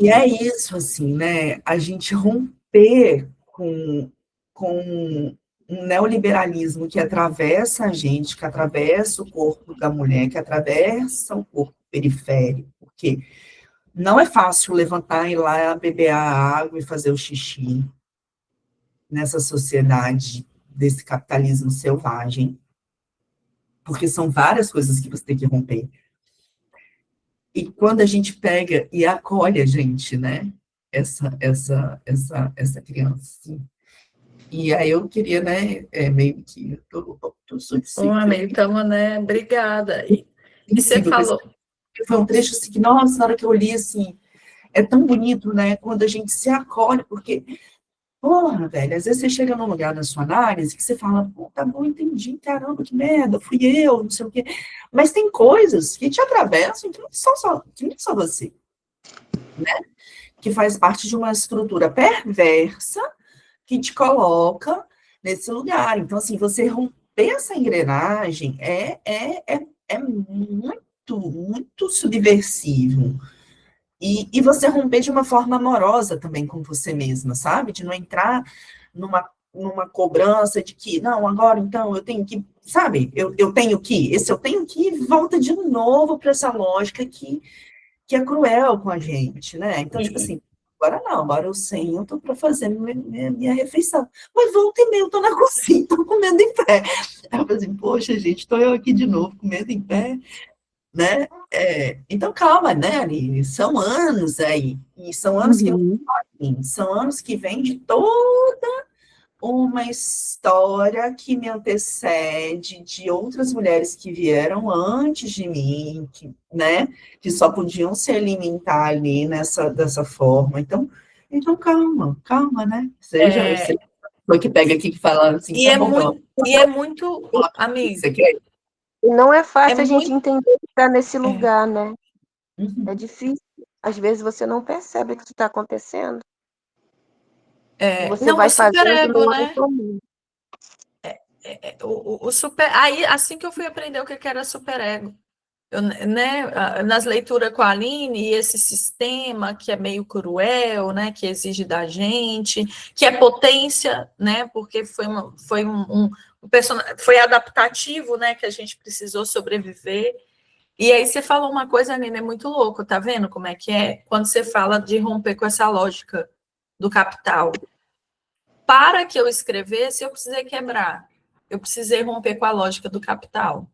é isso, assim, né? A gente romper com um neoliberalismo que atravessa a gente, que atravessa o corpo da mulher, que atravessa o corpo periférico, porque não é fácil levantar e ir lá beber a água e fazer o xixi nessa sociedade desse capitalismo selvagem, porque são várias coisas que você tem que romper. E quando a gente pega e acolhe a gente, né? Essa criança. Assim. E aí eu queria, né? Meio que tô Ô, amigo, então, né? Obrigada. E você falou. Foi um trecho assim que, nossa, na hora que eu li, assim, é tão bonito, né? Quando a gente se acolhe, porque, porra, velho, às vezes você chega num lugar na sua análise que você fala, pô, tá bom, entendi, caramba, que merda, fui eu, não sei o quê. Mas tem coisas que te atravessam que não são só você, né? Que faz parte de uma estrutura perversa que te coloca nesse lugar. Então, assim, você romper essa engrenagem é muito, muito subversivo. E você romper de uma forma amorosa também com você mesma, sabe? De não entrar numa cobrança de que, não, agora então eu tenho que, sabe? Eu tenho que, esse eu tenho que volta de novo para essa lógica que é cruel com a gente, né? Então, tipo assim, agora não, agora eu sento para fazer minha refeição. Mas volta e meia, eu tô na cozinha, tô comendo em pé. Aí eu falei assim, poxa, gente, tô eu aqui de novo, comendo em pé, né? Então, calma, né, Aline? São anos aí, e são anos que não podem, são anos que vêm de toda uma história que me antecede de outras mulheres que vieram antes de mim, né, que só podiam se alimentar ali dessa forma. Então calma, né? Seja você foi que pega aqui que fala assim, E tá é bom, muito, amigo. você quer? E não é fácil É a gente muito. entender que está nesse lugar, né? Uhum. É difícil. Às vezes você não percebe que isso está acontecendo. E você Não, vai o fazendo superego, no né? automático. O super. Aí, assim que eu fui aprender o que era superego. Né, nas leituras com a Aline, e esse sistema que é meio cruel, né, que exige da gente, que é potência, né, porque foi adaptativo, né, que a gente precisou sobreviver. E aí você falou uma coisa, Aline, é muito louco, tá vendo como é que é? Quando você fala de romper com essa lógica do capital. Para que eu escrevesse, eu precisei quebrar. Eu precisei romper com a lógica do capital.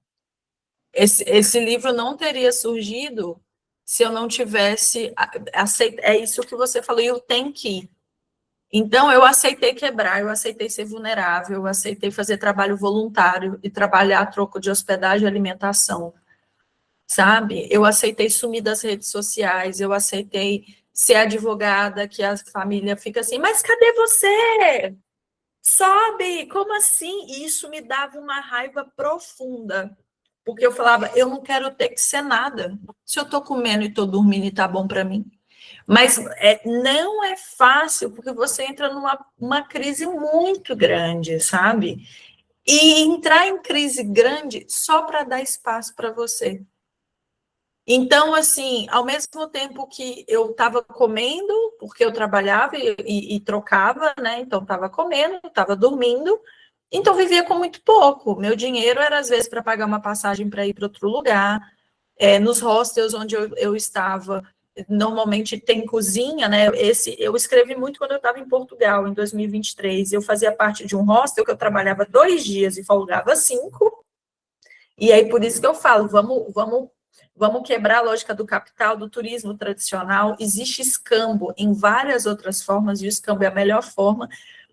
Esse livro não teria surgido se eu não tivesse aceito. É isso que você falou, e o tem que. Então, eu aceitei quebrar, eu aceitei ser vulnerável, eu aceitei fazer trabalho voluntário e trabalhar a troco de hospedagem e alimentação, sabe? Eu aceitei sumir das redes sociais, eu aceitei ser advogada, que a família fica assim, mas cadê você? Sobe, como assim? E isso me dava uma raiva profunda, porque eu falava, eu não quero ter que ser nada. Se eu estou comendo e estou dormindo e está bom para mim. Mas não é fácil, porque você entra numa crise muito grande, sabe? E entrar em crise grande só para dar espaço para você. Então, assim, ao mesmo tempo que eu estava comendo, porque eu trabalhava e trocava, né? Então, estava comendo, estava dormindo, então vivia com muito pouco. Meu dinheiro era, às vezes, para pagar uma passagem para ir para outro lugar. Nos hostels onde eu estava, normalmente tem cozinha, né? Eu escrevi muito quando eu estava em Portugal, em 2023. Eu fazia parte de um hostel que eu trabalhava 2 dias e folgava 5. E aí, por isso que eu falo, vamos quebrar a lógica do capital, do turismo tradicional. Existe escambo em várias outras formas, e o escambo é a melhor forma.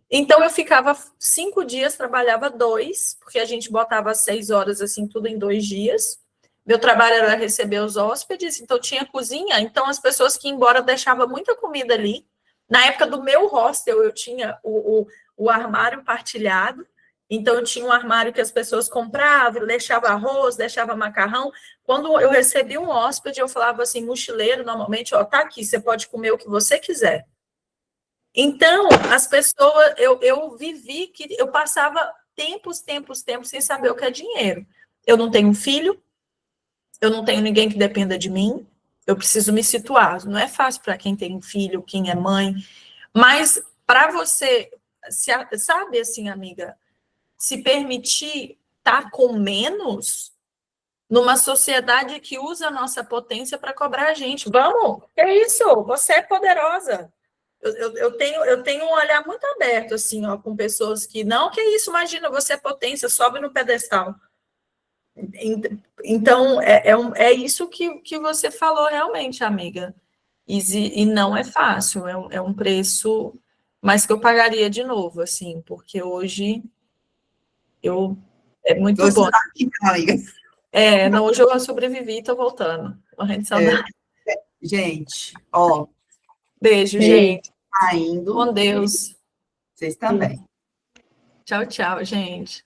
Então, eu ficava 5 dias, trabalhava 2, porque a gente botava 6 horas, assim, tudo em 2 dias. Meu trabalho era receber os hóspedes, então tinha cozinha. Então, as pessoas que iam embora deixavam muita comida ali. Na época do meu hostel, eu tinha o armário partilhado. Então, eu tinha um armário que as pessoas compravam, deixava arroz, deixava macarrão. Quando eu recebi um hóspede, eu falava assim, mochileiro, normalmente, ó, tá aqui, você pode comer o que você quiser. Então, as pessoas, eu vivi que eu passava tempos sem saber o que é dinheiro. Eu não tenho filho, eu não tenho ninguém que dependa de mim, eu preciso me situar. Não é fácil para quem tem filho, quem é mãe, mas para você, sabe assim, amiga, se permitir estar com menos numa sociedade que usa a nossa potência para cobrar a gente. Vamos, é isso, você é poderosa. Eu tenho um olhar muito aberto, assim, ó, com pessoas que, não, que isso, imagina, você é potência, sobe no pedestal. Então, é isso que você falou realmente, amiga. E não é fácil, é um preço, mas que eu pagaria de novo, assim, porque hoje é muito Você bom. está aqui, amiga. Não, hoje eu sobrevivi e tô voltando. Morrendo de saudade. Gente, ó, Beijo, Beijo. gente. tá indo. Com Deus. Vocês também. Tchau, tchau, gente.